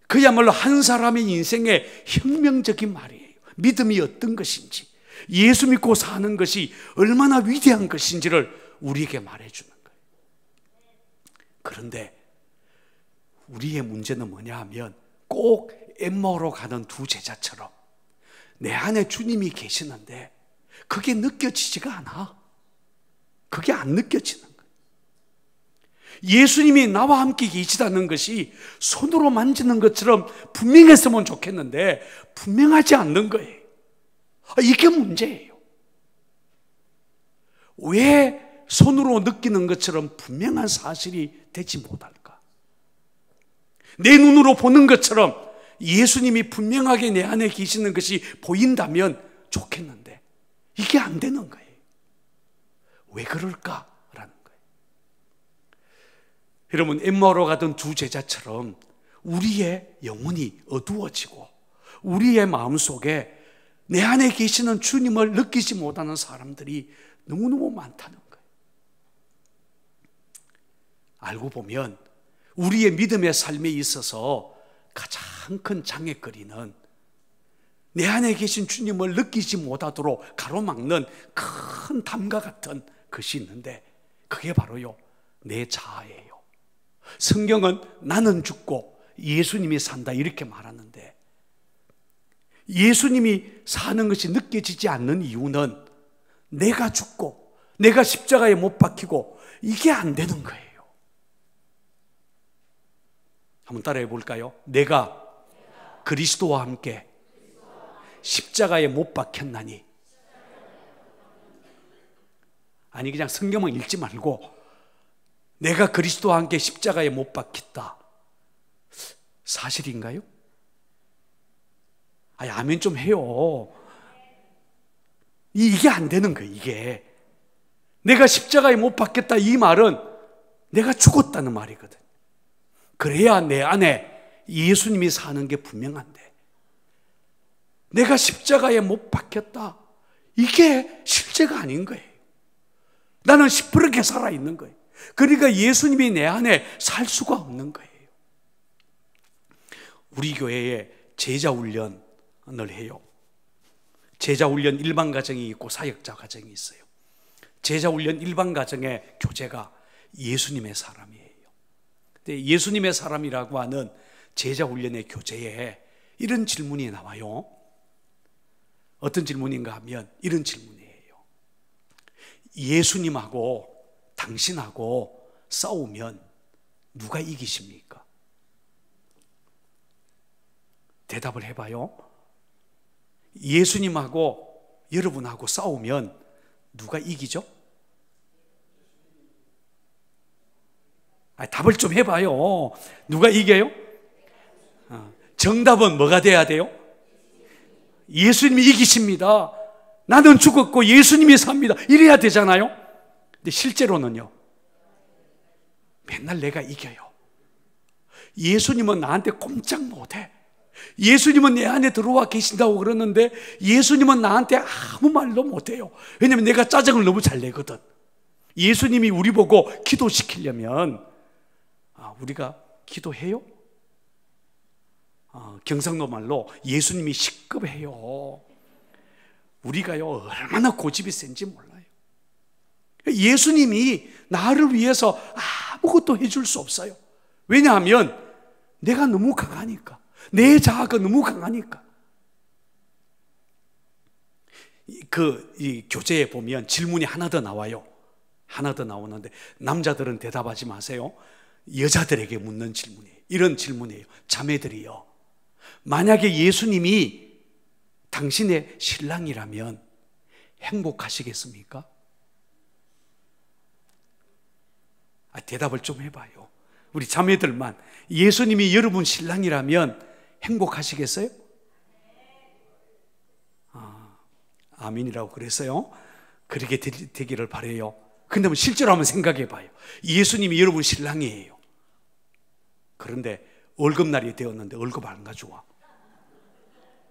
그야말로 한 사람의 인생의 혁명적인 말이에요. 믿음이 어떤 것인지, 예수 믿고 사는 것이 얼마나 위대한 것인지를 우리에게 말해주는 거예요. 그런데 우리의 문제는 뭐냐 하면 꼭 엠마오로 가는 두 제자처럼 내 안에 주님이 계시는데 그게 느껴지지가 않아. 그게 안 느껴지는 거예요. 예수님이 나와 함께 계시다는 것이 손으로 만지는 것처럼 분명했으면 좋겠는데 분명하지 않는 거예요. 이게 문제예요. 왜 손으로 느끼는 것처럼 분명한 사실이 되지 못할까? 내 눈으로 보는 것처럼 예수님이 분명하게 내 안에 계시는 것이 보인다면 좋겠는데 이게 안 되는 거예요. 왜 그럴까라는 거예요. 여러분, 엠마오로 가던 두 제자처럼 우리의 영혼이 어두워지고 우리의 마음속에 내 안에 계시는 주님을 느끼지 못하는 사람들이 너무너무 많다는 거예요. 알고 보면 우리의 믿음의 삶에 있어서 가장 큰 장애거리는 내 안에 계신 주님을 느끼지 못하도록 가로막는 큰 담과 같은 것이 있는데 그게 바로요, 내 자아예요. 성경은 나는 죽고 예수님이 산다 이렇게 말하는데 예수님이 사는 것이 느껴지지 않는 이유는 내가 죽고 내가 십자가에 못 박히고 이게 안 되는 거예요. 한번 따라해 볼까요? 내가 그리스도와 함께 십자가에 못 박혔나니. 아니, 그냥 성경만 읽지 말고 내가 그리스도와 함께 십자가에 못 박혔다. 사실인가요? 아니, 아멘 좀 해요. 이게 안 되는 거예요. 이게 내가 십자가에 못 박혔다 이 말은 내가 죽었다는 말이거든. 그래야 내 안에 예수님이 사는 게 분명한데 내가 십자가에 못 박혔다 이게 실제가 아닌 거예요. 나는 시퍼렇게 살아있는 거예요. 그러니까 예수님이 내 안에 살 수가 없는 거예요. 우리 교회에 제자훈련을 해요. 제자훈련 일반 과정이 있고 사역자 과정이 있어요. 제자훈련 일반 과정의 교재가 예수님의 사람이에요. 근데 예수님의 사람이라고 하는 제자훈련의 교재에 이런 질문이 나와요. 어떤 질문인가 하면 이런 질문이에요. 예수님하고 당신하고 싸우면 누가 이기십니까? 대답을 해봐요. 예수님하고 여러분하고 싸우면 누가 이기죠? 답을 좀 해봐요. 누가 이겨요? 정답은 뭐가 돼야 돼요? 예수님이 이기십니다. 나는 죽었고 예수님이 삽니다. 이래야 되잖아요. 근데 실제로는요, 맨날 내가 이겨요. 예수님은 나한테 꼼짝 못해. 예수님은 내 안에 들어와 계신다고 그러는데 예수님은 나한테 아무 말도 못해요. 왜냐하면 내가 짜증을 너무 잘 내거든. 예수님이 우리 보고 기도시키려면 우리가 기도해요? 경상도 말로 예수님이 시급해요. 우리가요 얼마나 고집이 센지 몰라요. 예수님이 나를 위해서 아무것도 해줄 수 없어요. 왜냐하면 내가 너무 강하니까. 내 자아가 너무 강하니까. 이 교재에 보면 질문이 하나 더 나와요. 하나 더 나오는데 남자들은 대답하지 마세요. 여자들에게 묻는 질문이에요. 이런 질문이에요. 자매들이요, 만약에 예수님이 당신의 신랑이라면 행복하시겠습니까? 대답을 좀 해봐요. 우리 자매들만. 예수님이 여러분 신랑이라면 행복하시겠어요? 아멘이라고 그랬어요. 그렇게 되기를 바라요. 근데 실제로 한번 생각해 봐요. 예수님이 여러분 신랑이에요. 그런데 월급날이 되었는데 월급 안 가져와.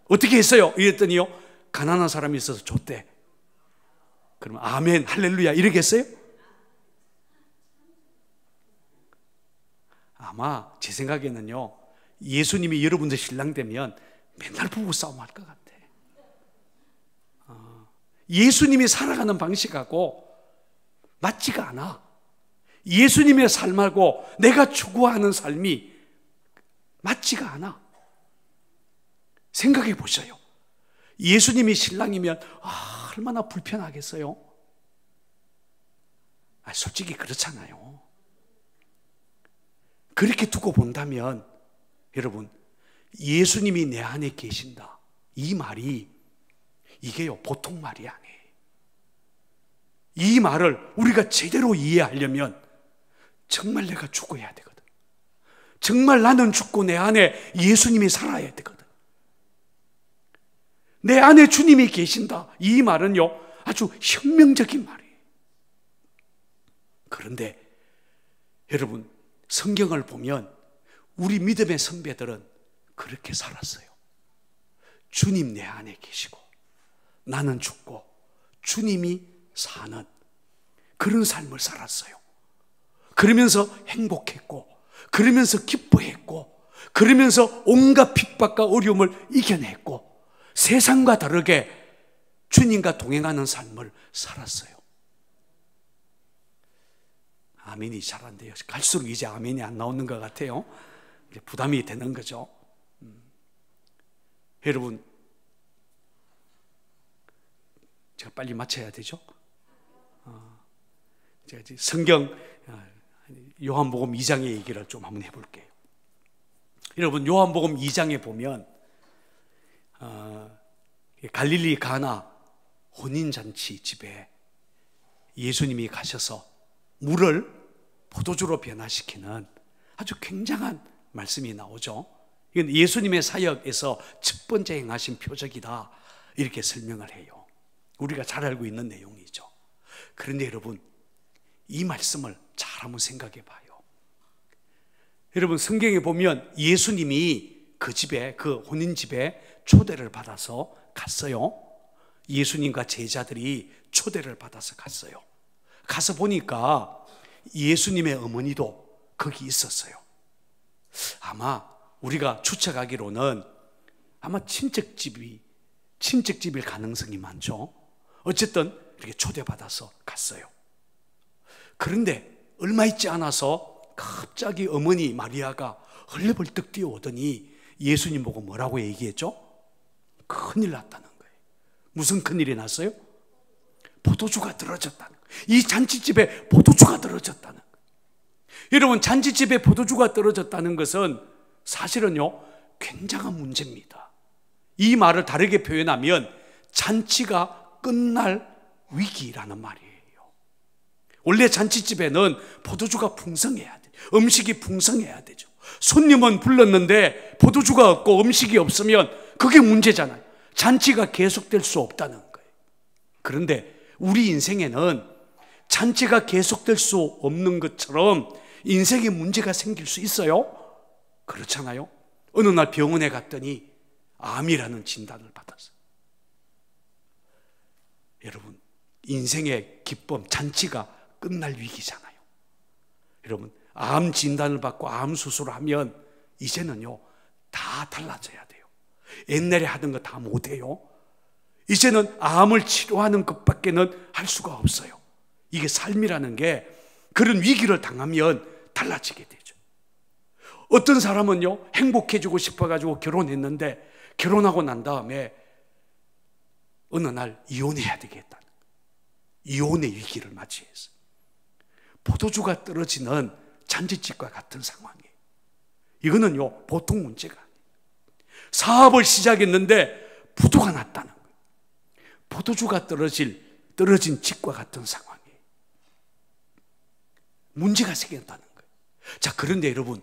어떻게 했어요? 이랬더니요, 가난한 사람이 있어서 줬대. 그러면 아멘, 할렐루야 이러겠어요? 아마 제 생각에는요, 예수님이 여러분들 신랑 되면 맨날 부부싸움 할 것 같아. 예수님이 살아가는 방식하고 맞지가 않아. 예수님의 삶하고 내가 추구하는 삶이 맞지가 않아. 생각해 보셔요. 예수님이 신랑이면 얼마나 불편하겠어요? 솔직히 그렇잖아요. 그렇게 두고 본다면 여러분, 예수님이 내 안에 계신다, 이 말이 이게요 보통 말이 아니에요. 이 말을 우리가 제대로 이해하려면 정말 내가 죽어야 되거든. 정말 나는 죽고 내 안에 예수님이 살아야 되거든. 내 안에 주님이 계신다, 이 말은요 아주 혁명적인 말이에요. 그런데 여러분, 성경을 보면 우리 믿음의 선배들은 그렇게 살았어요. 주님 내 안에 계시고 나는 죽고 주님이 사는 그런 삶을 살았어요. 그러면서 행복했고, 그러면서 기뻐했고, 그러면서 온갖 핍박과 어려움을 이겨냈고, 세상과 다르게 주님과 동행하는 삶을 살았어요. 아멘이 잘 안 돼요. 갈수록 이제 아멘이 안 나오는 것 같아요. 이제 부담이 되는 거죠. 여러분, 제가 빨리 마쳐야 되죠. 제가 성경 요한복음 2장의 얘기를 좀 한번 해볼게요. 여러분, 요한복음 2장에 보면 갈릴리 가나 혼인잔치 집에 예수님이 가셔서 물을 포도주로 변화시키는 아주 굉장한 말씀이 나오죠. 이건 예수님의 사역에서 첫 번째 행하신 표적이다, 이렇게 설명을 해요. 우리가 잘 알고 있는 내용이죠. 그런데 여러분, 이 말씀을 잘 한번 생각해 봐요. 여러분, 성경에 보면 예수님이 그 집에, 그 혼인집에 초대를 받아서 갔어요. 예수님과 제자들이 초대를 받아서 갔어요. 가서 보니까 예수님의 어머니도 거기 있었어요. 아마 우리가 추측하기로는 아마 친척집일 가능성이 많죠. 어쨌든 이렇게 초대받아서 갔어요. 그런데 얼마 있지 않아서 갑자기 어머니 마리아가 헐레벌떡 뛰어오더니 예수님 보고 뭐라고 얘기했죠? 큰일 났다는 거예요. 무슨 큰일이 났어요? 포도주가 떨어졌다는 거예요. 이 잔치집에 포도주가 떨어졌다는 거예요. 여러분, 잔치집에 포도주가 떨어졌다는 것은 사실은요 굉장한 문제입니다. 이 말을 다르게 표현하면 잔치가 끝날 위기라는 말이에요. 원래 잔치집에는 포도주가 풍성해야 돼요. 음식이 풍성해야 되죠. 손님은 불렀는데 포도주가 없고 음식이 없으면 그게 문제잖아요. 잔치가 계속될 수 없다는 거예요. 그런데 우리 인생에는 잔치가 계속될 수 없는 것처럼 인생에 문제가 생길 수 있어요. 그렇잖아요. 어느 날 병원에 갔더니 암이라는 진단을 받았어요. 여러분, 인생의 기쁨, 잔치가 끝날 위기잖아요. 여러분, 암 진단을 받고 암 수술을 하면 이제는요 다 달라져야 돼요. 옛날에 하던 거 다 못해요. 이제는 암을 치료하는 것밖에는 할 수가 없어요. 이게 삶이라는 게 그런 위기를 당하면 달라지게 되죠. 어떤 사람은요 행복해지고 싶어가지고 결혼했는데 결혼하고 난 다음에 어느 날 이혼해야 되겠다는 거예요. 이혼의 위기를 맞이해서 포도주가 떨어지는 잔치집과 같은 상황이에요. 이거는요 보통 문제가 아니에요. 사업을 시작했는데 부도가 났다는 거예요. 포도주가 떨어진 집과 같은 상황이에요. 문제가 생겼다는 거예요. 자, 그런데 여러분,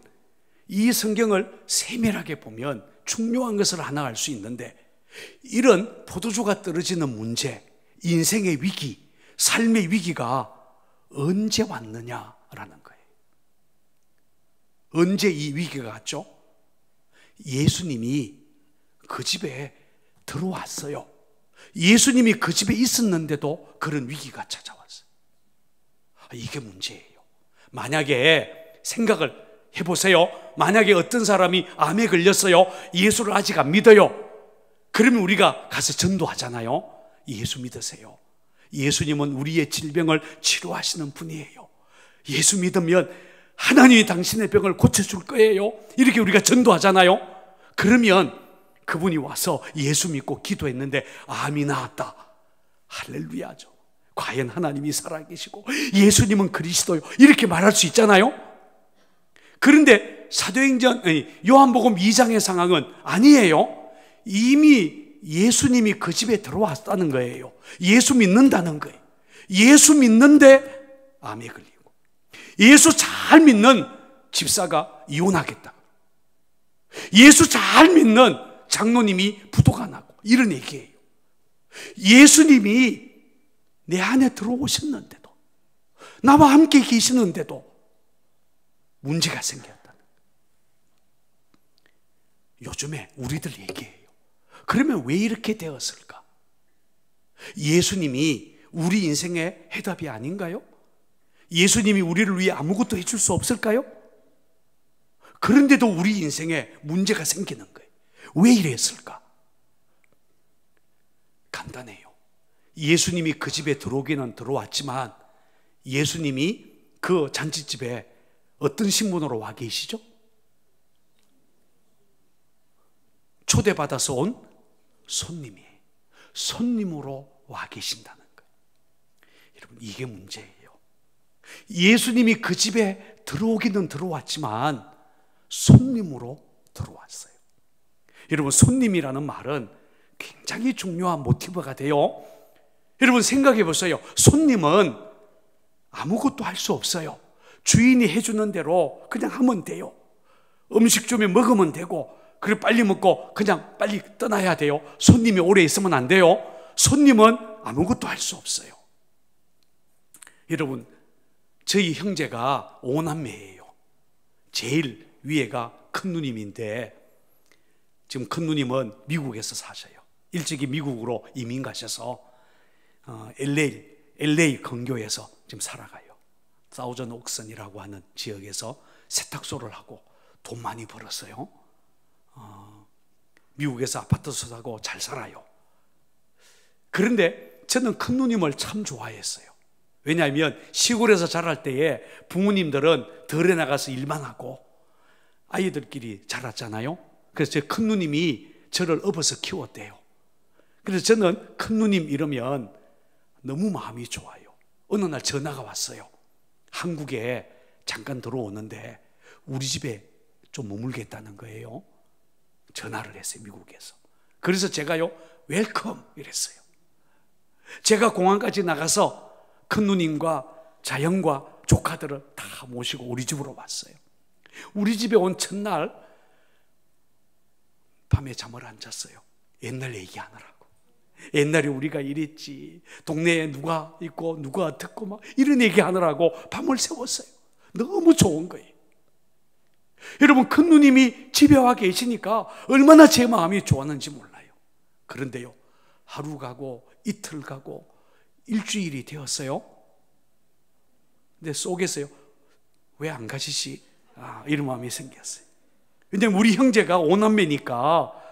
이 성경을 세밀하게 보면 중요한 것을 하나 알 수 있는데, 이런 포도주가 떨어지는 문제, 인생의 위기, 삶의 위기가 언제 왔느냐라는 거예요. 언제 이 위기가 왔죠? 예수님이 그 집에 들어왔어요. 예수님이 그 집에 있었는데도 그런 위기가 찾아왔어요. 이게 문제예요. 만약에 생각을 해보세요. 만약에 어떤 사람이 암에 걸렸어요. 예수를 아직 안 믿어요. 그러면 우리가 가서 전도하잖아요. 예수 믿으세요. 예수님은 우리의 질병을 치료하시는 분이에요. 예수 믿으면 하나님이 당신의 병을 고쳐줄 거예요. 이렇게 우리가 전도하잖아요. 그러면 그분이 와서 예수 믿고 기도했는데 암이 나았다. 할렐루야죠. 과연 하나님이 살아계시고 예수님은 그리스도요, 이렇게 말할 수 있잖아요. 그런데 요한복음 2장의 상황은 아니에요. 이미 예수님이 그 집에 들어왔다는 거예요. 예수 믿는다는 거예요. 예수 믿는데 암에 걸리고, 예수 잘 믿는 집사가 이혼하겠다, 예수 잘 믿는 장로님이 부도가 나고, 이런 얘기예요. 예수님이 내 안에 들어오셨는데도, 나와 함께 계시는데도 문제가 생겼다. 요즘에 우리들 얘기해요. 그러면 왜 이렇게 되었을까? 예수님이 우리 인생의 해답이 아닌가요? 예수님이 우리를 위해 아무것도 해줄 수 없을까요? 그런데도 우리 인생에 문제가 생기는 거예요. 왜 이랬을까? 간단해요. 예수님이 그 집에 들어오기는 들어왔지만 예수님이 그 잔치집에 어떤 신분으로 와 계시죠? 초대받아서 온 손님이에요. 손님으로 와 계신다는 거예요. 여러분, 이게 문제예요. 예수님이 그 집에 들어오기는 들어왔지만 손님으로 들어왔어요. 여러분, 손님이라는 말은 굉장히 중요한 모티브가 돼요. 여러분, 생각해 보세요. 손님은 아무것도 할 수 없어요. 주인이 해주는 대로 그냥 하면 돼요. 음식 주면 먹으면 되고, 그리고 빨리 먹고 그냥 빨리 떠나야 돼요. 손님이 오래 있으면 안 돼요. 손님은 아무것도 할 수 없어요. 여러분, 저희 형제가 5남매예요. 제일 위에가 큰 누님인데, 지금 큰 누님은 미국에서 사셔요. 일찍이 미국으로 이민 가셔서 LA 근교에서 지금 살아가요. 사우전 옥슨이라고 하는 지역에서 세탁소를 하고 돈 많이 벌었어요. 미국에서 아파트에서 사고 잘 살아요. 그런데 저는 큰 누님을 참 좋아했어요. 왜냐하면 시골에서 자랄 때에 부모님들은 덜에 나가서 일만 하고 아이들끼리 자랐잖아요. 그래서 제 큰 누님이 저를 업어서 키웠대요. 그래서 저는 큰 누님 이러면 너무 마음이 좋아요. 어느 날 전화가 왔어요. 한국에 잠깐 들어오는데 우리 집에 좀 머물겠다는 거예요. 전화를 했어요, 미국에서. 그래서 제가요, 웰컴 이랬어요. 제가 공항까지 나가서 큰 누님과 자영과 조카들을 다 모시고 우리 집으로 왔어요. 우리 집에 온 첫날 밤에 잠을 안 잤어요. 옛날 얘기하느라고. 옛날에 우리가 이랬지, 동네에 누가 있고 누가 듣고 막 이런 얘기하느라고 밤을 새웠어요. 너무 좋은 거예요. 여러분, 큰 누님이 집에 와 계시니까 얼마나 제 마음이 좋았는지 몰라요. 그런데요, 하루 가고 이틀 가고 일주일이 되었어요. 근데 속에서요, 왜 안 가시지? 이런 마음이 생겼어요. 왜냐면 우리 형제가 5남매니까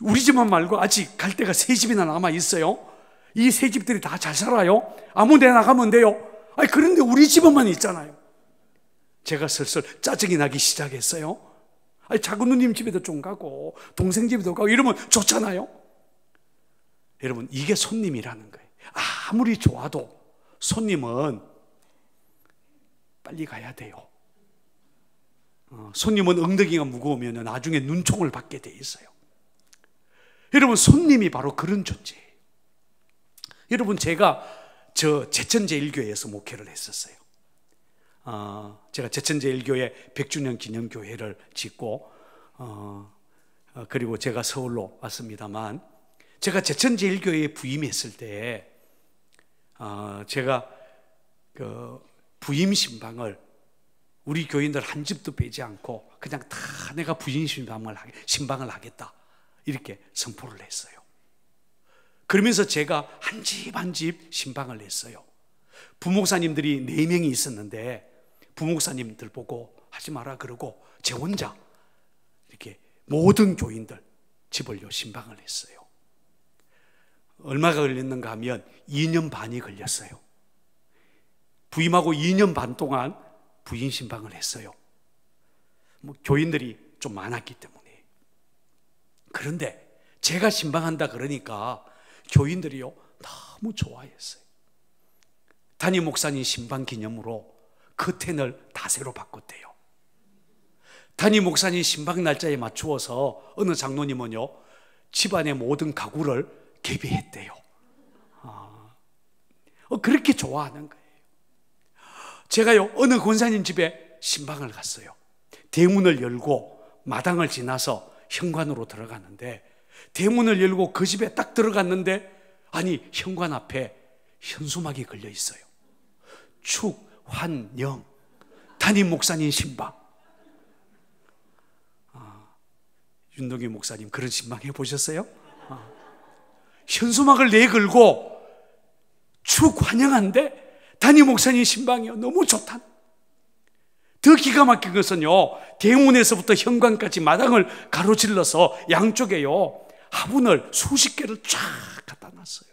우리 집만 말고 아직 갈 데가 3집이나 남아 있어요. 이 3집들이 다 잘 살아요. 아무 데나 가면 돼요. 그런데 우리 집만 있잖아요. 제가 슬슬 짜증이 나기 시작했어요. 작은 누님 집에도 좀 가고 동생 집에도 가고 이러면 좋잖아요. 여러분, 이게 손님이라는 거예요. 아무리 좋아도 손님은 빨리 가야 돼요. 손님은 엉덩이가 무거우면 나중에 눈총을 받게 돼 있어요. 여러분, 손님이 바로 그런 존재예요. 여러분, 제가 제천제일교회에서 목회를 했었어요. 제가 제천제일교회 100주년 기념교회를 짓고 그리고 제가 서울로 왔습니다만, 제가 제천제일교회에 부임했을 때 제가 그 부임 신방을 우리 교인들 한 집도 빼지 않고 그냥 다 내가 부임 신방을 하겠다, 이렇게 선포를 했어요. 그러면서 제가 한 집 한 집 신방을 했어요. 부목사님들이 4명이 있었는데 부목사님들 보고 하지 마라 그러고 제 혼자 이렇게 모든 교인들 집을요 신방을 했어요. 얼마가 걸렸는가 하면 2년 반이 걸렸어요. 부임하고 2년 반 동안 부인 신방을 했어요. 교인들이 좀 많았기 때문에. 그런데 제가 신방한다 그러니까 교인들이요 너무 좋아했어요. 담임 목사님 신방 기념으로 커튼을 다 새로 바꿨대요. 담임 목사님 신방 날짜에 맞추어서 어느 장로님은요 집안의 모든 가구를 개비했대요. 그렇게 좋아하는 거예요. 제가요 어느 권사님 집에 신방을 갔어요. 대문을 열고 마당을 지나서 현관으로 들어갔는데 대문을 열고 그 집에 딱 들어갔는데 아니 현관 앞에 현수막이 걸려 있어요. 축환영 담임 목사님 신방. 윤동기 목사님 그런 신방 해보셨어요? 현수막을 내걸고 축환영한데 담임 목사님 신방이요 너무 좋다. 더 기가 막힌 것은요 대문에서부터 현관까지 마당을 가로질러서 양쪽에요 화분을 수십 개를 쫙 갖다 놨어요.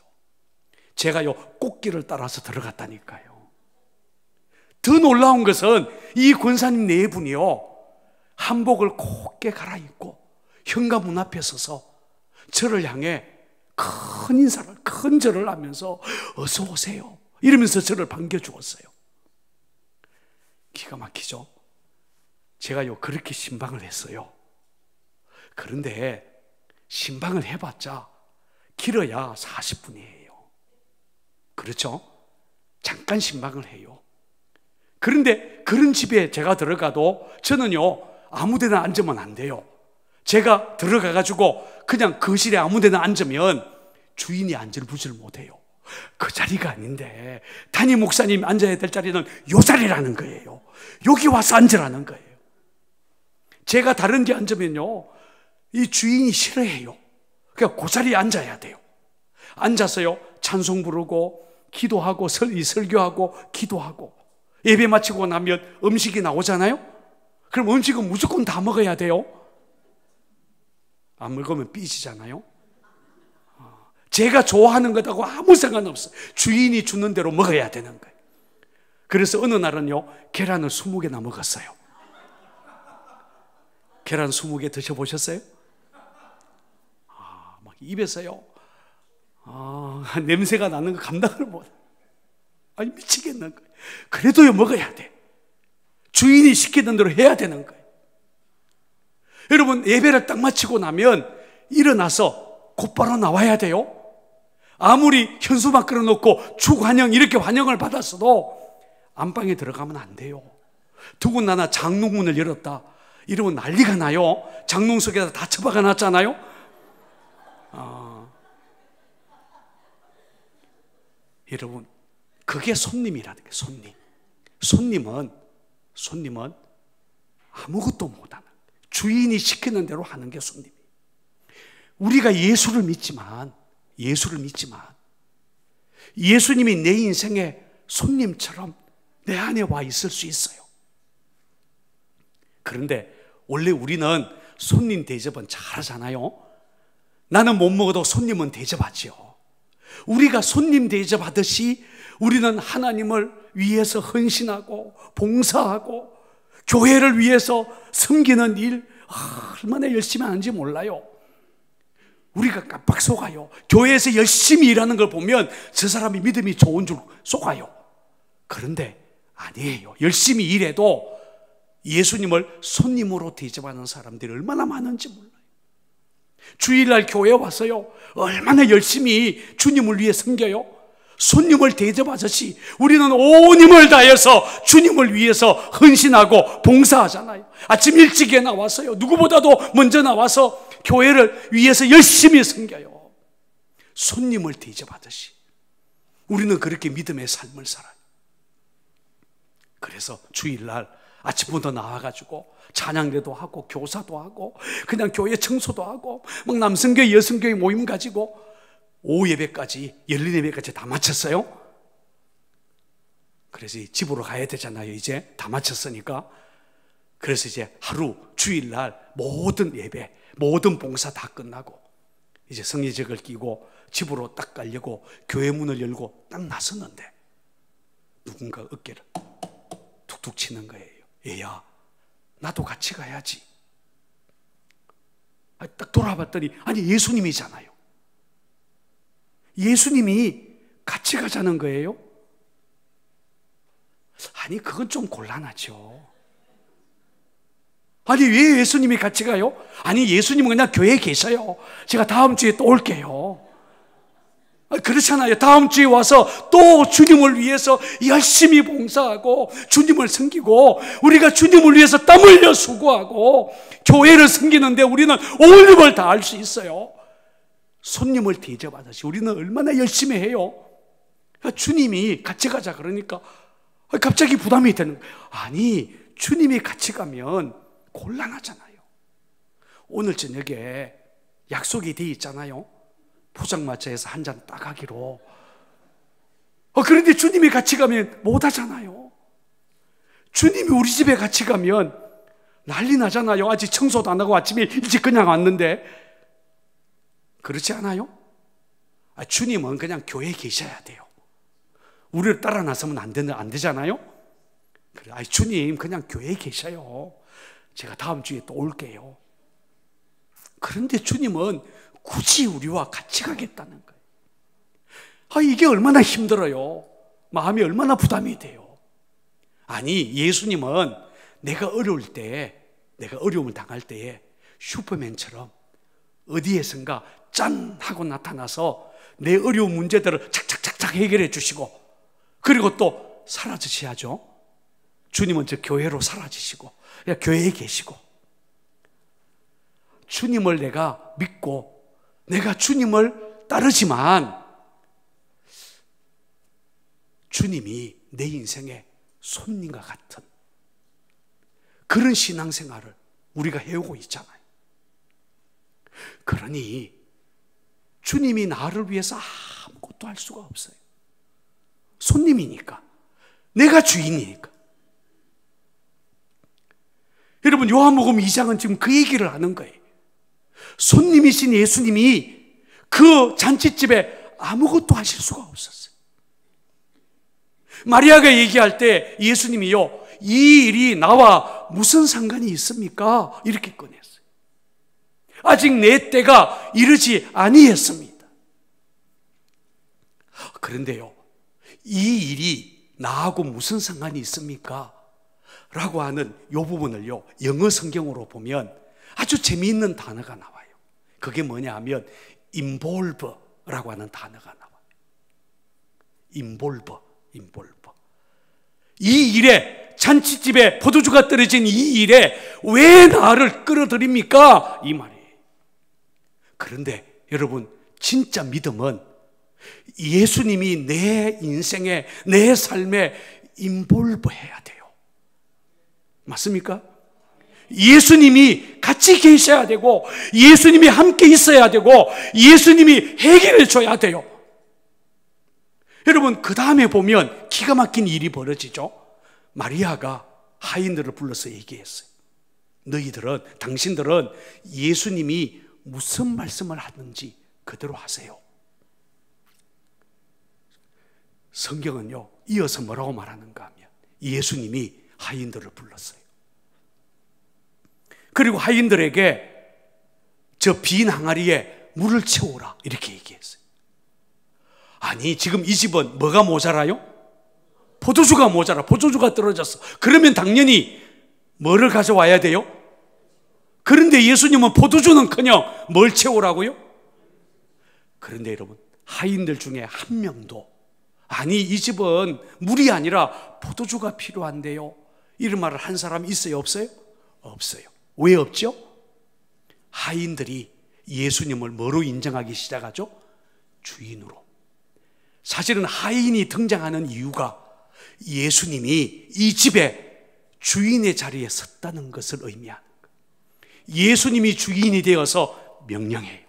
제가요 꽃길을 따라서 들어갔다니까요. 더 놀라운 것은 이 권사님 네 분이요 한복을 곱게 갈아입고 현관문 앞에 서서 저를 향해 큰 인사를 큰 절을 하면서 어서 오세요 이러면서 저를 반겨주었어요. 기가 막히죠. 제가요 그렇게 신방을 했어요. 그런데 신방을 해봤자 길어야 40분이에요. 그렇죠? 잠깐 신방을 해요. 그런데 그런 집에 제가 들어가도 저는요 아무데나 앉으면 안 돼요. 제가 들어가가지고 그냥 거실에 아무데나 앉으면 주인이 안절부절 못해요. 그 자리가 아닌데 담임 목사님 앉아야 될 자리는 요 자리라는 거예요. 여기 와서 앉으라는 거예요. 제가 다른 데 앉으면요 이 주인이 싫어해요. 그러니까 그 자리에 앉아야 돼요. 앉아서요 찬송 부르고 기도하고 설교하고 기도하고 예배 마치고 나면 음식이 나오잖아요. 그럼 음식은 무조건 다 먹어야 돼요. 안 먹으면 삐지잖아요. 제가 좋아하는 것하고 아무 상관없어요. 주인이 주는 대로 먹어야 되는 거예요. 그래서 어느 날은요 계란을 20개나 먹었어요. 계란 20개 드셔보셨어요? 막 입에서요 냄새가 나는 거 감당을 못해. 아니 미치겠는 거예요. 그래도요 먹어야 돼. 주인이 시키는 대로 해야 되는 거예요. 여러분 예배를 딱 마치고 나면 일어나서 곧바로 나와야 돼요. 아무리 현수막 걸어놓고 축환영 이렇게 환영을 받았어도 안방에 들어가면 안 돼요. 더군다나 장롱문을 열었다 이러면 난리가 나요. 장롱 속에다 다 처박아 놨잖아요. 여러분 그게 손님이라는 게 손님은 아무것도 못하는 주인이 시키는 대로 하는 게 손님이에요. 우리가 예수를 믿지만 예수님이 내 인생의 손님처럼 내 안에 와 있을 수 있어요. 그런데 원래 우리는 손님 대접은 잘하잖아요. 나는 못 먹어도 손님은 대접하죠. 우리가 손님 대접하듯이 우리는 하나님을 위해서 헌신하고 봉사하고 교회를 위해서 섬기는 일 얼마나 열심히 하는지 몰라요. 우리가 깜빡 속아요. 교회에서 열심히 일하는 걸 보면 저 사람이 믿음이 좋은 줄 속아요. 그런데 아니에요. 열심히 일해도 예수님을 손님으로 대접하는 사람들이 얼마나 많은지 몰라요. 주일날 교회에 와서요 얼마나 열심히 주님을 위해 섬겨요. 손님을 대접하듯이 우리는 온 힘을 다해서 주님을 위해서 헌신하고 봉사하잖아요. 아침 일찍에 나와서요 누구보다도 먼저 나와서 교회를 위해서 열심히 섬겨요. 손님을 대접하듯이 우리는 그렇게 믿음의 삶을 살아요. 그래서 주일날 아침부터 나와가지고 찬양대도 하고 교사도 하고 그냥 교회 청소도 하고 막 남성교회 여성교회 모임 가지고 오후 예배까지, 열린 예배까지 다 마쳤어요. 그래서 집으로 가야 되잖아요. 이제 다 마쳤으니까. 그래서 이제 하루 주일날 모든 예배, 모든 봉사 다 끝나고 이제 성의적을 끼고 집으로 딱 가려고 교회 문을 열고 딱 나섰는데 누군가 어깨를 툭툭 치는 거예요. 얘야, 나도 같이 가야지. 딱 돌아봤더니 아니 예수님이잖아요. 예수님이 같이 가자는 거예요. 아니 그건 좀 곤란하죠. 아니 왜 예수님이 같이 가요? 아니 예수님은 그냥 교회에 계셔요. 제가 다음 주에 또 올게요. 그렇잖아요. 다음 주에 와서 또 주님을 위해서 열심히 봉사하고 주님을 섬기고 우리가 주님을 위해서 땀 흘려 수고하고 교회를 섬기는데 우리는 온 힘을 다할 수 있어요. 손님을 대접하듯이 우리는 얼마나 열심히 해요. 주님이 같이 가자 그러니까 갑자기 부담이 되는 거예요. 아니 주님이 같이 가면 곤란하잖아요. 오늘 저녁에 약속이 돼 있잖아요. 포장마차에서 한 잔 따가기로. 그런데 주님이 같이 가면 못 하잖아요. 주님이 우리 집에 같이 가면 난리 나잖아요. 아직 청소도 안 하고 아침에 일찍 그냥 왔는데. 그렇지 않아요? 주님은 그냥 교회에 계셔야 돼요. 우리를 따라 나서면 안 되잖아요? 그래, 주님 그냥 교회에 계셔요. 제가 다음 주에 또 올게요. 그런데 주님은 굳이 우리와 같이 가겠다는 거예요. 이게 얼마나 힘들어요. 마음이 얼마나 부담이 돼요. 아니 예수님은 내가 어려울 때, 내가 어려움을 당할 때에 슈퍼맨처럼 어디에선가 짠 하고 나타나서 내 어려운 문제들을 착착착착 해결해 주시고 그리고 또 사라지셔야죠. 주님은 저 교회로 사라지시고 교회에 계시고 주님을 내가 믿고 내가 주님을 따르지만 주님이 내 인생의 손님과 같은 그런 신앙생활을 우리가 해오고 있잖아요. 그러니 주님이 나를 위해서 아무것도 할 수가 없어요. 손님이니까, 내가 주인이니까. 여러분 요한복음 2장은 지금 그 얘기를 하는 거예요. 손님이신 예수님이 그 잔치집에 아무것도 하실 수가 없었어요. 마리아가 얘기할 때 예수님이요, 이 일이 나와 무슨 상관이 있습니까? 이렇게 꺼냈어요. 아직 내 때가 이르지 아니했습니다. 그런데요, 이 일이 나하고 무슨 상관이 있습니까? 라고 하는 이 부분을요, 영어 성경으로 보면 아주 재미있는 단어가 나와요. 그게 뭐냐 하면 involve라고 하는 단어가 나와요. involve. 이 일에, 잔치집에 포도주가 떨어진 이 일에 왜 나를 끌어들입니까? 이 말이에요. 그런데 여러분, 진짜 믿음은 예수님이 내 인생에, 내 삶에 인볼브 해야 돼요. 맞습니까? 예수님이 같이 계셔야 되고 예수님이 함께 있어야 되고 예수님이 해결해 줘야 돼요. 여러분, 그 다음에 보면 기가 막힌 일이 벌어지죠. 마리아가 하인들을 불러서 얘기했어요. 너희들은, 당신들은 예수님이 무슨 말씀을 하는지 그대로 하세요. 성경은요, 이어서 뭐라고 말하는가 하면 예수님이 하인들을 불렀어요. 그리고 하인들에게 저 빈 항아리에 물을 채우라 이렇게 얘기했어요. 아니, 지금 이 집은 뭐가 모자라요? 포도주가 모자라. 포도주가 떨어졌어. 그러면 당연히 뭐를 가져와야 돼요? 그런데 예수님은 포도주는커녕 뭘 채우라고요? 그런데 여러분, 하인들 중에 한 명도 아니, 이 집은 물이 아니라 포도주가 필요한데요, 이런 말을 한 사람 있어요? 없어요? 없어요. 왜 없죠? 하인들이 예수님을 뭐로 인정하기 시작하죠? 주인으로. 사실은 하인이 등장하는 이유가 예수님이 이 집에 주인의 자리에 섰다는 것을 의미하는 거예요. 예수님이 주인이 되어서 명령해요.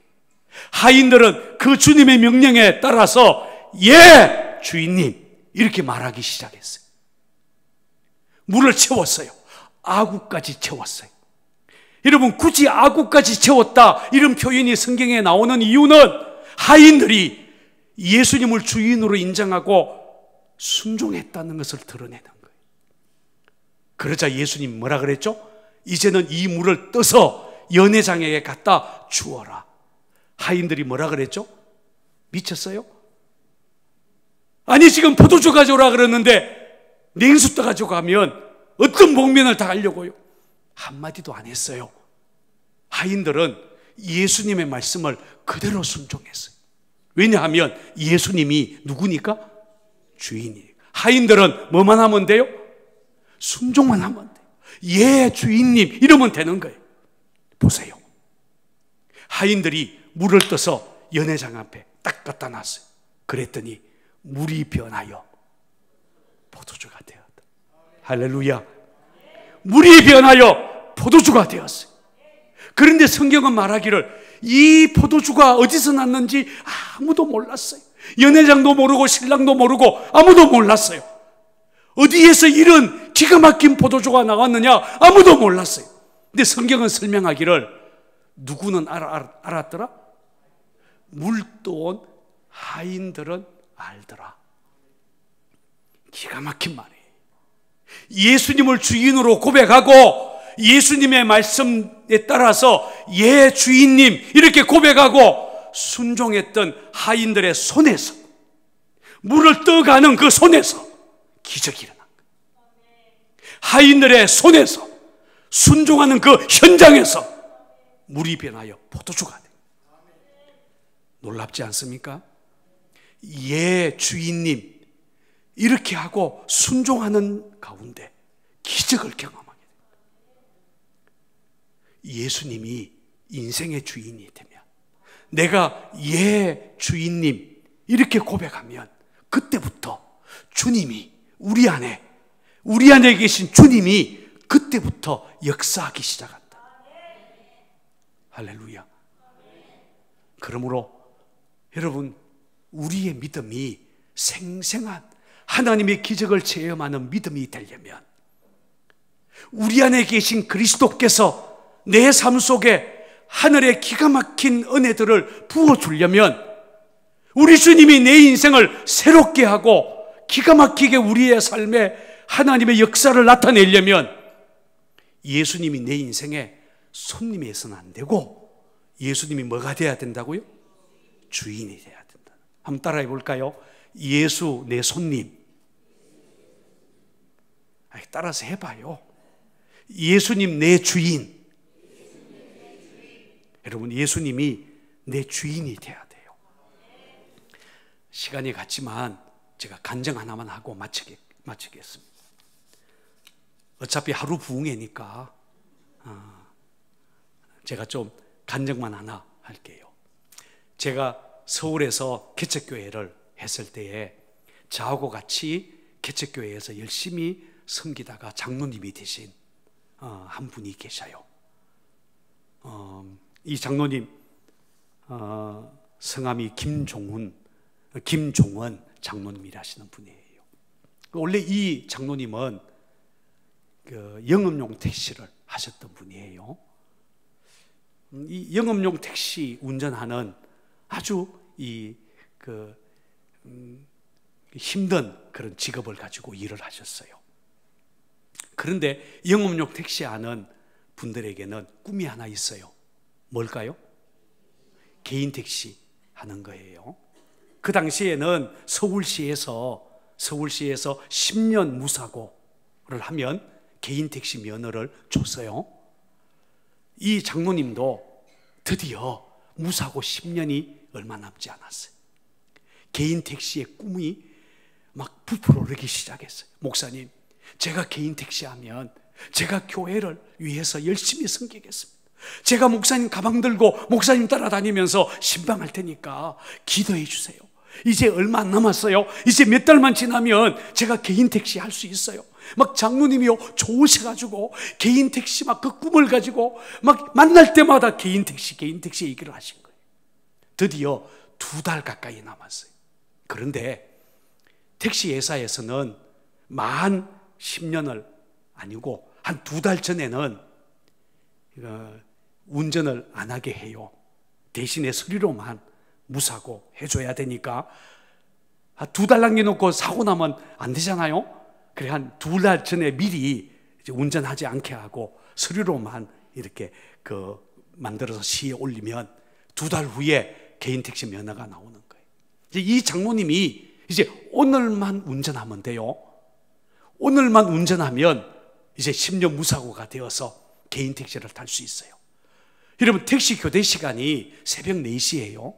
하인들은 그 주님의 명령에 따라서 예, 주인님 이렇게 말하기 시작했어요. 물을 채웠어요. 아구까지 채웠어요. 여러분, 굳이 아구까지 채웠다 이런 표현이 성경에 나오는 이유는 하인들이 예수님을 주인으로 인정하고 순종했다는 것을 드러내는 거예요. 그러자 예수님 뭐라 그랬죠? 이제는 이 물을 떠서 연회장에게 갖다 주어라. 하인들이 뭐라 그랬죠? 미쳤어요? 아니, 지금 포도주 가져오라 그러는데 냉수 떠가지고 가면 어떤 복면을 당하려고요? 한마디도 안 했어요. 하인들은 예수님의 말씀을 그대로 순종했어요. 왜냐하면 예수님이 누구니까? 주인이니까. 하인들은 뭐만 하면 돼요? 순종만 하면 돼요. 예, 주인님 이러면 되는 거예요. 보세요. 하인들이 물을 떠서 연회장 앞에 딱 갖다 놨어요. 그랬더니 물이 변하여 포도주가 되었다. 할렐루야. 물이 변하여 포도주가 되었어요. 그런데 성경은 말하기를 이 포도주가 어디서 났는지 아무도 몰랐어요. 연회장도 모르고 신랑도 모르고 아무도 몰랐어요. 어디에서 이런 기가 막힌 포도주가 나왔느냐 아무도 몰랐어요. 근데 성경은 설명하기를 누구는 알았더라? 물 떠온 하인들은 알더라. 기가 막힌 말이에요. 예수님을 주인으로 고백하고 예수님의 말씀에 따라서 예, 주인님 이렇게 고백하고 순종했던 하인들의 손에서, 물을 떠가는 그 손에서 기적이 일어난 거예요. 하인들의 손에서, 순종하는 그 현장에서 물이 변하여 포도주가 돼요. 놀랍지 않습니까? 예, 주인님 이렇게 하고 순종하는 가운데 기적을 경험하게 됩니다. 예수님이 인생의 주인이 되면, 내가 예, 주인님 이렇게 고백하면 그때부터 주님이 우리 안에 계신 주님이 그때부터 역사하기 시작한다. 할렐루야. 그러므로 여러분, 우리의 믿음이 생생한 하나님의 기적을 체험하는 믿음이 되려면, 우리 안에 계신 그리스도께서 내 삶 속에 하늘의 기가 막힌 은혜들을 부어주려면, 우리 주님이 내 인생을 새롭게 하고 기가 막히게 우리의 삶에 하나님의 역사를 나타내려면 예수님이 내 인생에 손님이어서는 안 되고, 예수님이 뭐가 돼야 된다고요? 주인이 돼야 된다. 한번 따라해 볼까요? 예수 내 손님. 따라서 해봐요. 예수님 내 주인. 여러분, 예수님이 내 주인이 돼야 돼요. 시간이 갔지만 제가 간증 하나만 하고 마치겠습니다. 어차피 하루 부흥회니까 제가 좀 간증만 하나 할게요. 제가 서울에서 개척교회를 했을 때에 저하고 같이 개척교회에서 열심히 섬기다가 장로님이 되신 한 분이 계셔요. 이 장로님 성함이 김종원 장로님이라시는 분이에요. 원래 이 장로님은 그 영업용 택시를 하셨던 분이에요. 이 영업용 택시 운전하는 아주 힘든 그런 직업을 가지고 일을 하셨어요. 그런데 영업용 택시 하는 분들에게는 꿈이 하나 있어요. 뭘까요? 개인 택시 하는 거예요. 그 당시에는 서울시에서 10년 무사고를 하면 개인 택시 면허를 줬어요. 이 장로님도 드디어 무사고 10년이 얼마 남지 않았어요. 개인 택시의 꿈이 막 부풀어오르기 시작했어요. 목사님, 제가 개인 택시 하면 제가 교회를 위해서 열심히 섬기겠습니다. 제가 목사님 가방 들고 목사님 따라다니면서 신방할 테니까 기도해 주세요. 이제 얼마 안 남았어요. 이제 몇 달만 지나면 제가 개인 택시 할 수 있어요. 막 장로님이요 좋으셔가지고 개인 택시 막 그 꿈을 가지고 막 만날 때마다 개인 택시 얘기를 하신 거예요. 드디어 2달 가까이 남았어요. 그런데 택시 회사에서는 만 10년을 아니고 한 2달 전에는 운전을 안 하게 해요. 대신에 서류로만 무사고 해줘야 되니까 2달 남겨놓고 사고 나면 안 되잖아요. 그래 한 2달 전에 미리 이제 운전하지 않게 하고 서류로만 이렇게 만들어서 시에 올리면 2달 후에 개인 택시 면허가 나오는 거예요. 이제 이 장로님이 이제 오늘만 운전하면 돼요. 오늘만 운전하면 이제 10년 무사고가 되어서 개인 택시를 탈 수 있어요. 여러분, 택시 교대 시간이 새벽 4시예요.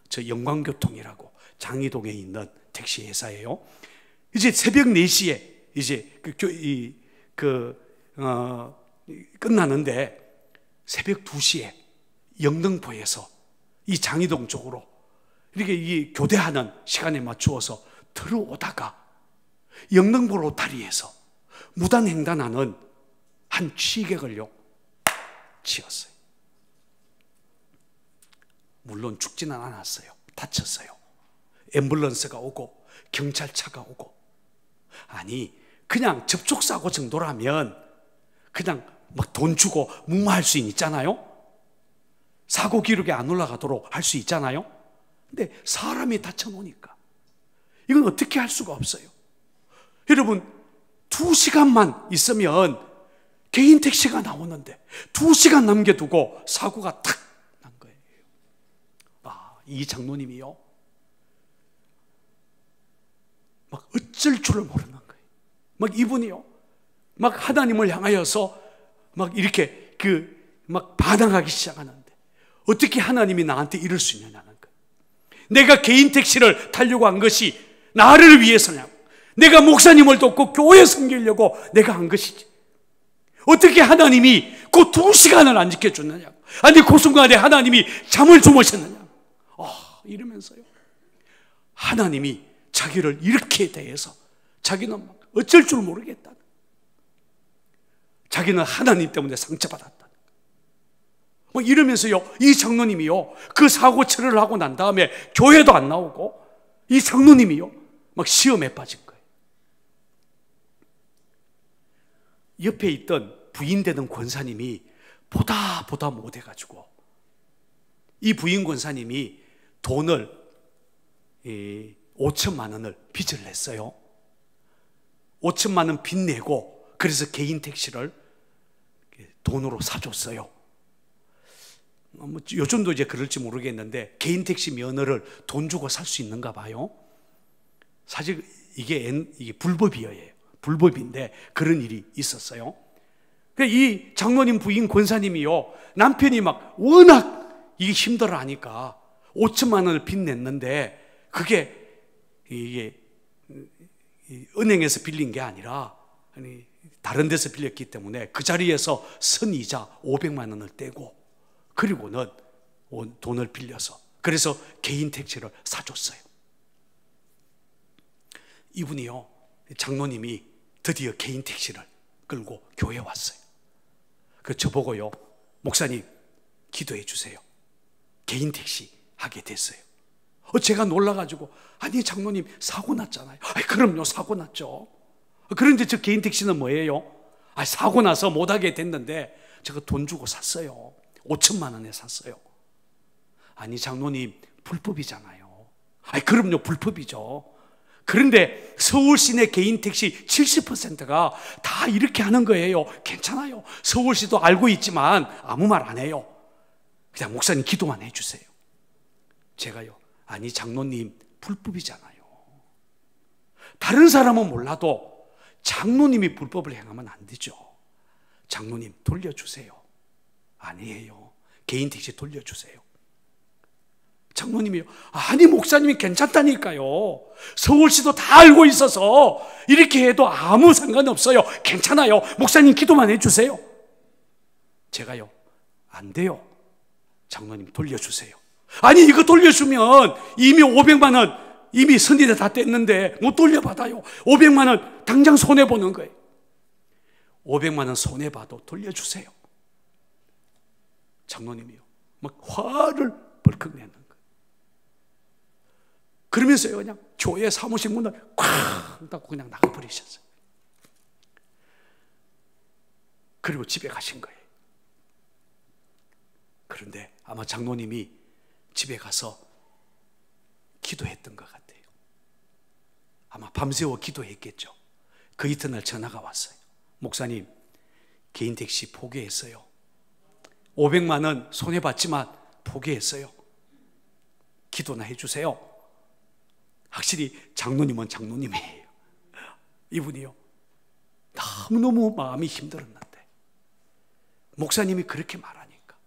저 영광교통이라고 장이동에 있는 택시 회사예요. 이제 새벽 4시에 이제 끝나는데 새벽 2시에 영등포에서 이 장이동 쪽으로 이렇게 이 교대하는 시간에 맞추어서 들어오다가 영등포 로타리에서 무단횡단하는 한 취객을요 치었어요. 물론 죽지는 않았어요. 다쳤어요. 앰뷸런스가 오고 경찰차가 오고. 아니, 그냥 접촉사고 정도라면 그냥 막 돈 주고 무마할 수 있잖아요. 사고 기록에 안 올라가도록 할 수 있잖아요. 근데 사람이 다쳐놓으니까 이건 어떻게 할 수가 없어요. 여러분, 2시간만 있으면 개인 택시가 나오는데 2시간 남겨두고 사고가 탁 난 거예요. 이 장로님이요 막 어쩔 줄을 모르는 거예요. 막 이분이요 막 하나님을 향하여서 막 이렇게 막 반항하기 시작하는데 어떻게 하나님이 나한테 이럴 수 있느냐는 거예요. 내가 개인 택시를 타려고 한 것이 나를 위해서냐고, 내가 목사님을 돕고 교회 섬기려고 내가 한 것이지, 어떻게 하나님이 그 2시간을 안 지켜줬느냐고, 아니 그 순간에 하나님이 잠을 주무셨느냐고 이러면서요 하나님이 자기를 이렇게 대해서 자기는 어쩔 줄 모르겠다, 자기는 하나님 때문에 상처받았다 뭐 이러면서요 이 장로님이요 그 사고 처리를 하고 난 다음에 교회도 안 나오고 이 장로님이요 막 시험에 빠진 거예요. 옆에 있던 부인 되는 권사님이 보다 못해가지고 이 부인 권사님이 돈을 5천만 원을 빚을 냈어요. 5천만 원 빚 내고 그래서 개인 택시를 돈으로 사줬어요. 요즘도 이제 그럴지 모르겠는데 개인 택시 면허를 돈 주고 살 수 있는가 봐요. 사실 이게 불법이에요. 불법인데 그런 일이 있었어요. 이 장로님 부인 권사님이요 남편이 막 워낙 이게 힘들어 하니까 5천만 원을 빚 냈는데 그게 이게 은행에서 빌린 게 아니라 다른 데서 빌렸기 때문에 그 자리에서 선이자 500만 원을 떼고 그리고는 돈을 빌려서 그래서 개인 택시를 사줬어요. 이분이요 장로님이 드디어 개인 택시를 끌고 교회에 왔어요. 그 저보고요 목사님 기도해 주세요. 개인 택시 하게 됐어요. 제가 놀라가지고 아니 장로님 사고 났잖아요. 그럼요 사고 났죠. 그런데 저 개인 택시는 뭐예요? 사고 나서 못하게 됐는데 제가 돈 주고 샀어요. 5천만 원에 샀어요. 아니 장로님 불법이잖아요. 그럼요 불법이죠. 그런데 서울 시내 개인 택시 70%가 다 이렇게 하는 거예요. 괜찮아요. 서울시도 알고 있지만 아무 말 안 해요. 그냥 목사님 기도만 해주세요. 제가요 아니 장로님 불법이잖아요. 다른 사람은 몰라도 장로님이 불법을 행하면 안 되죠. 장로님 돌려주세요. 아니에요. 개인 택시 돌려주세요. 장로님이요 아니 목사님이 괜찮다니까요. 서울시도 다 알고 있어서 이렇게 해도 아무 상관없어요. 괜찮아요. 목사님 기도만 해주세요. 제가요 안 돼요. 장로님 돌려주세요. 아니 이거 돌려주면 이미 500만 원 이미 선의대 다 뗐는데 못 돌려받아요. 500만 원 당장 손해보는 거예요. 500만 원 손해봐도 돌려주세요. 장로님이요 막 화를 벌컥 내는 거예요. 그러면서요 그냥 교회 사무실 문을 쾅 닫고 그냥 나가버리셨어요. 그리고 집에 가신 거예요. 그런데 아마 장로님이 집에 가서 기도했던 것 같아요. 아마 밤새워 기도했겠죠. 그 이튿날 전화가 왔어요. 목사님, 개인 택시 포기했어요. 500만 원 손해봤지만 포기했어요. 기도나 해주세요. 확실히 장로님은 장로님이에요. 이분이요, 너무너무 마음이 힘들었는데 목사님이 그렇게 말하니까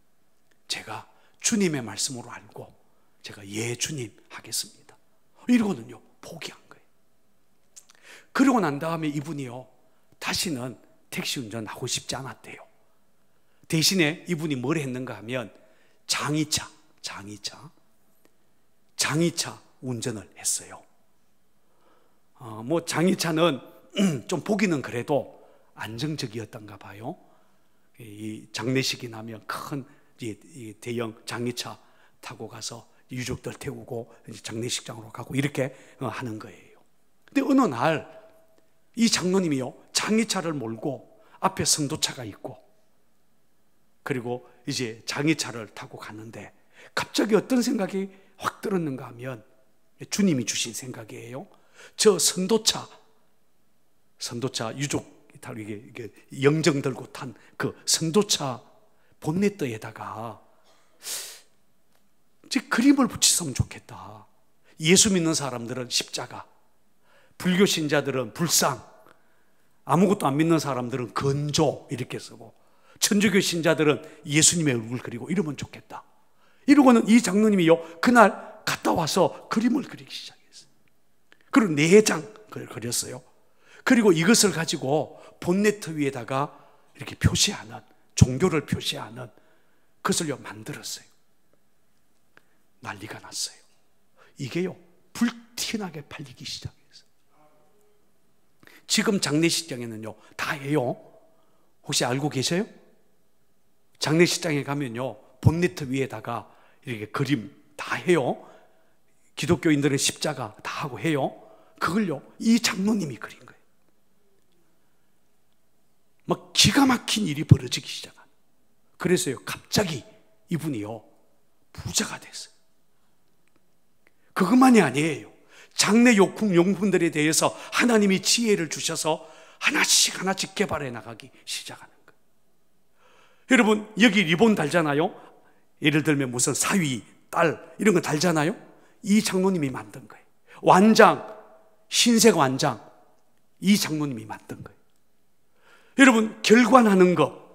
제가 주님의 말씀으로 알고 제가 예 주님 하겠습니다 이러고는요 포기한 거예요. 그러고 난 다음에 이분이요 다시는 택시 운전하고 싶지 않았대요. 대신에 이분이 뭘 했는가 하면 장의차 운전을 했어요. 뭐 장의차는 좀 보기는 그래도 안정적이었던가 봐요. 이 장례식이 나면 큰 대형 장의차 타고 가서 유족들 태우고 장례식장으로 가고 이렇게 하는 거예요. 근데 어느 날 이 장로님이요 장의차를 몰고 앞에 선도차가 있고 그리고 이제 장의차를 타고 가는데 갑자기 어떤 생각이 확 들었는가 하면 주님이 주신 생각이에요. 저 선도차 유족 이게 영정 들고 탄 그 선도차 본네트에다가 그림을 붙였으면 좋겠다. 예수 믿는 사람들은 십자가, 불교 신자들은 불상, 아무것도 안 믿는 사람들은 건조 이렇게 쓰고 천주교 신자들은 예수님의 얼굴 그리고 이러면 좋겠다. 이러고는 이 장로님이요 그날 갔다 와서 그림을 그리기 시작했어요. 그리고 4장 그렸어요. 그리고 이것을 가지고 본네트 위에다가 이렇게 표시하는, 종교를 표시하는 그것을요 만들었어요. 난리가 났어요. 이게요 불티나게 팔리기 시작했어요. 지금 장례식장에는요 다 해요. 혹시 알고 계세요? 장례식장에 가면요 본네트 위에다가 이렇게 그림 다 해요. 기독교인들의 십자가 다 하고 해요. 그걸요 이 장로님이 그린 거예요. 막 기가 막힌 일이 벌어지기 시작한. 그래서요 갑자기 이분이요 부자가 됐어요. 그것만이 아니에요. 장례 용품들에 대해서 하나님이 지혜를 주셔서 하나씩 개발해 나가기 시작하는 거예요. 여러분 여기 리본 달잖아요. 예를 들면 무슨 사위, 딸 이런 거 달잖아요. 이 장로님이 만든 거예요. 완장, 흰색 완장 이 장로님이 만든 거예요. 여러분 결관하는 거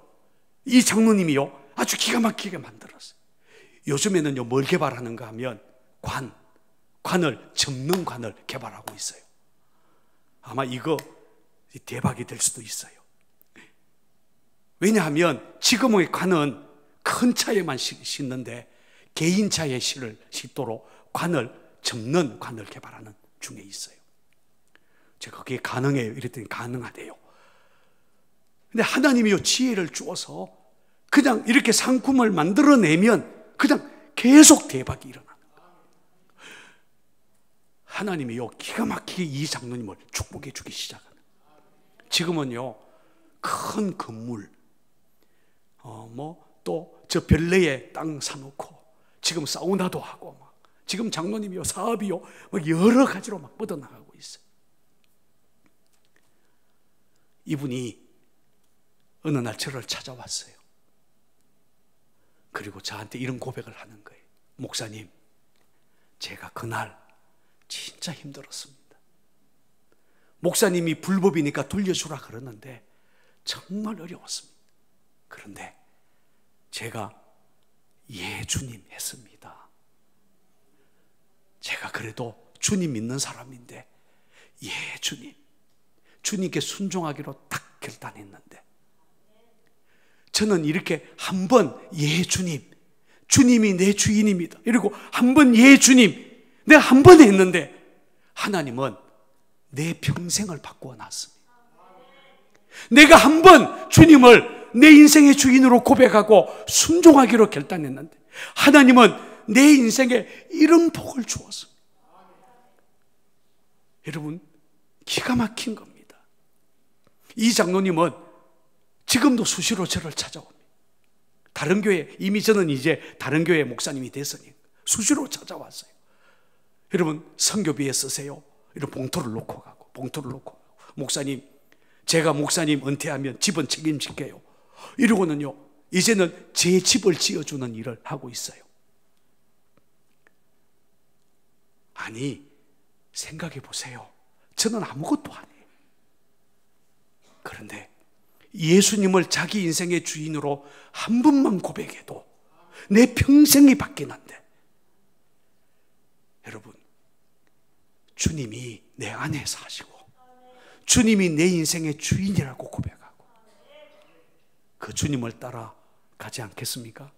이 장로님이요 아주 기가 막히게 만들었어요. 요즘에는요 뭘 개발하는가 하면 관을 접는 관을 개발하고 있어요. 아마 이거 대박이 될 수도 있어요. 왜냐하면 지금의 관은 큰 차에만 싣는데 개인 차에 싣도록 관을 접는 관을 개발하는 중에 있어요. 제가 그게 가능해요 이랬더니 가능하대요. 근데 하나님이요 지혜를 주어서 그냥 이렇게 상품을 만들어내면 그냥 계속 대박이 일어나는 거예요. 하나님이요 기가 막히게 이 장로님을 축복해 주기 시작하는 거예요. 지금은요 큰 건물 또 저 별내에 땅 사놓고 지금 사우나도 하고 막 지금 장로님이요 사업이요 막 여러 가지로 막 뻗어나가고 있어요. 이분이 어느 날 저를 찾아왔어요. 그리고 저한테 이런 고백을 하는 거예요. 목사님, 제가 그날 진짜 힘들었습니다. 목사님이 불법이니까 돌려주라 그러는데 정말 어려웠습니다. 그런데 제가 예 주님 했습니다. 제가 그래도 주님 믿는 사람인데 예 주님, 주님께 순종하기로 딱 결단했는데 저는 이렇게 한 번 예 주님, 주님이 내 주인입니다 이러고 한 번 예 주님 내가 한 번 했는데 하나님은 내 평생을 바꾸어 놨습니다. 내가 한 번 주님을 내 인생의 주인으로 고백하고 순종하기로 결단했는데 하나님은 내 인생에 이런 복을 주었습니다. 여러분, 기가 막힌 겁니다. 이 장로님은 지금도 수시로 저를 찾아옵니다. 다른 교회, 이미 저는 이제 다른 교회 목사님이 됐으니 수시로 찾아왔어요. 여러분, 선교비에 쓰세요. 이런 봉투를 놓고 가고, 목사님, 제가 목사님 은퇴하면 집은 책임질게요. 이러고는요, 이제는 제 집을 지어주는 일을 하고 있어요. 아니, 생각해 보세요. 저는 아무것도 안 해요. 그런데 예수님을 자기 인생의 주인으로 한 번만 고백해도 내 평생이 바뀌는데, 여러분, 주님이 내 안에 사시고 주님이 내 인생의 주인이라고 고백하고 그 주님을 따라 가지 않겠습니까?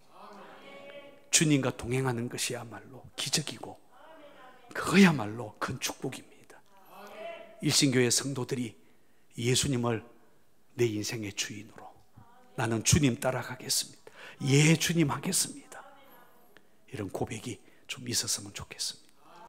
주님과 동행하는 것이야말로 기적이고 그거야말로 큰 축복입니다. 일신교회 성도들이 예수님을 내 인생의 주인으로, 나는 주님 따라가겠습니다, 예 주님 하겠습니다, 이런 고백이 좀 있었으면 좋겠습니다.